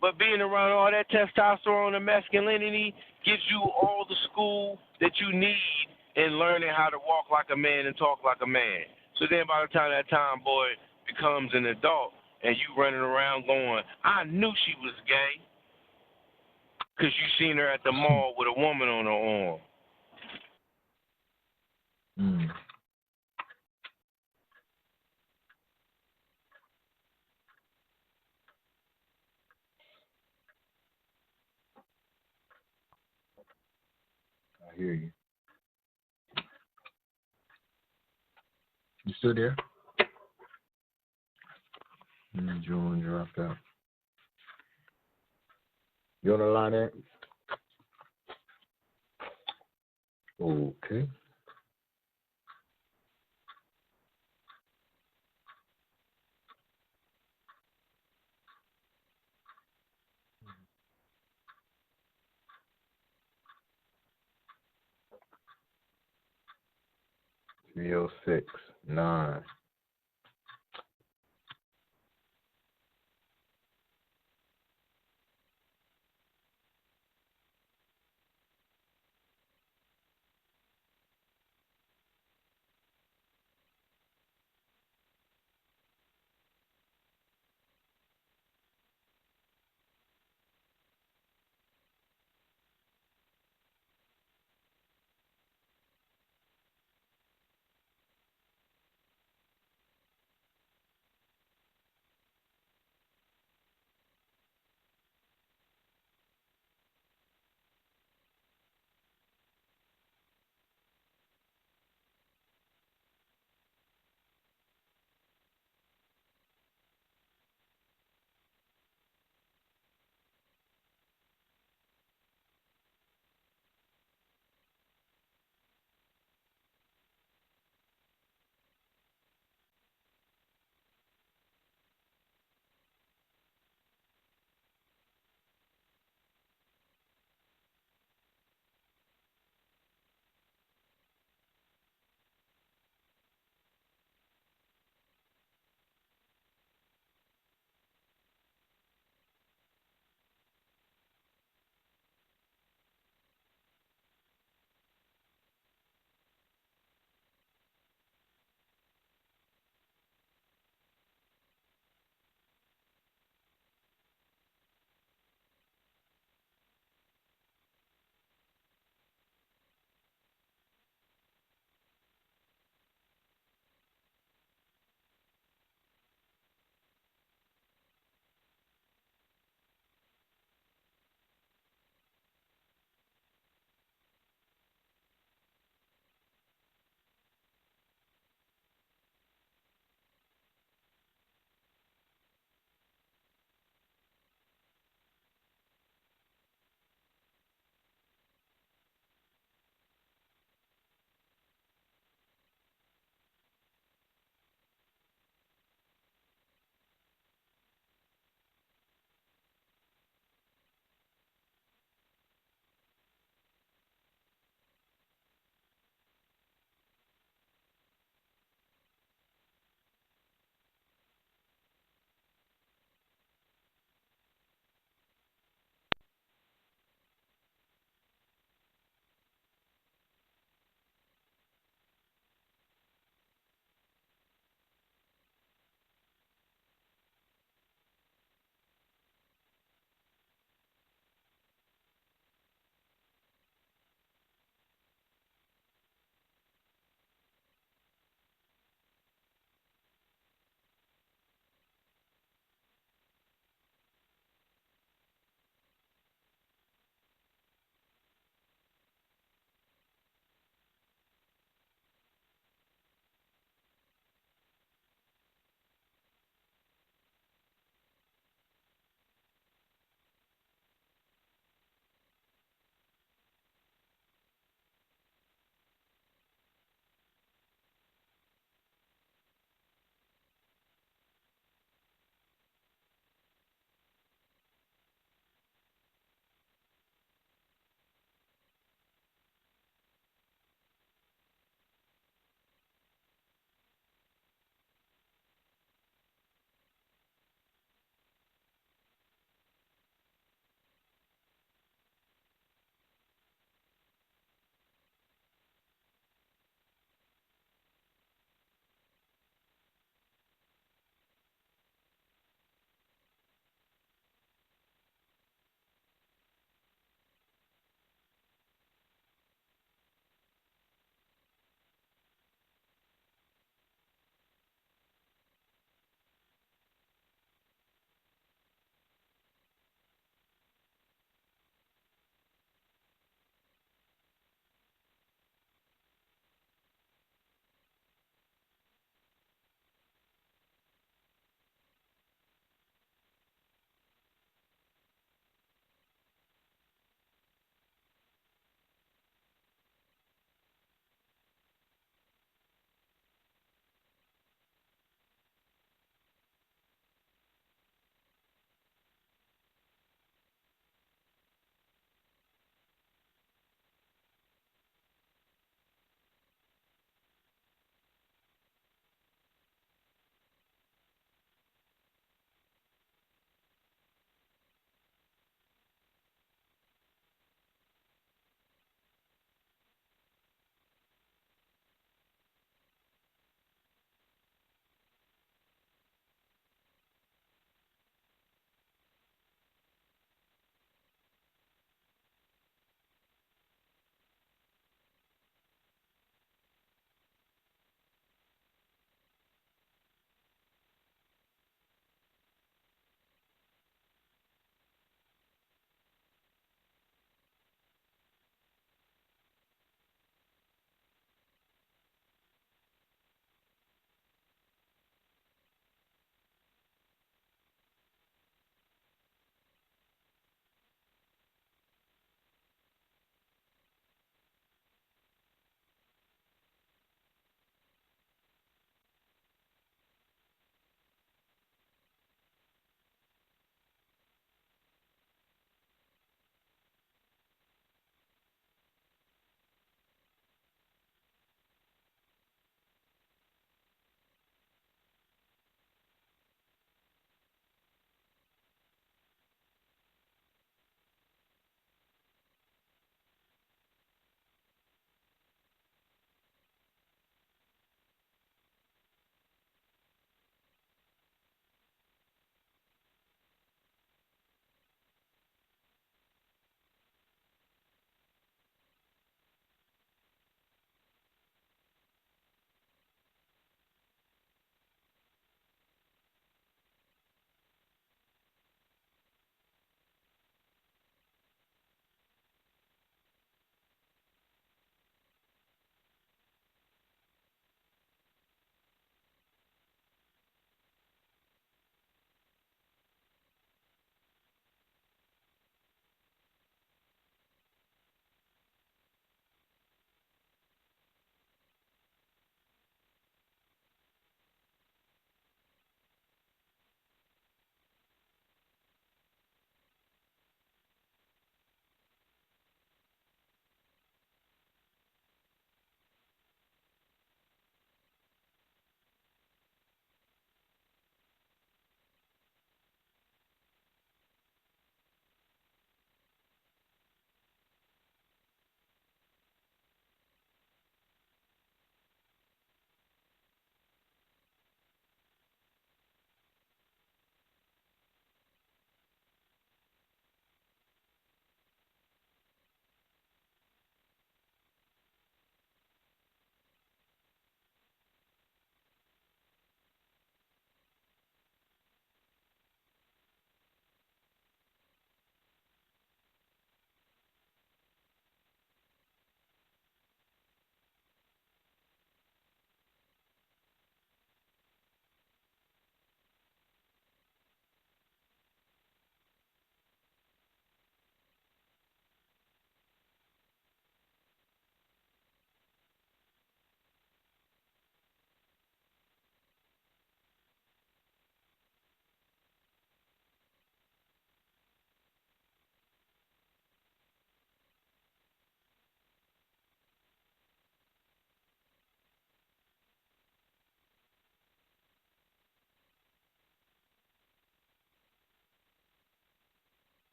But being around all that testosterone and masculinity gives you all the school that you need in learning how to walk like a man and talk like a man. So then by the time that tomboy becomes an adult and you running around going, I knew she was gay because you seen her at the mall with a woman on her arm. I hear you. You still there? Jordan dropped out. You on the line there? Okay. $306-9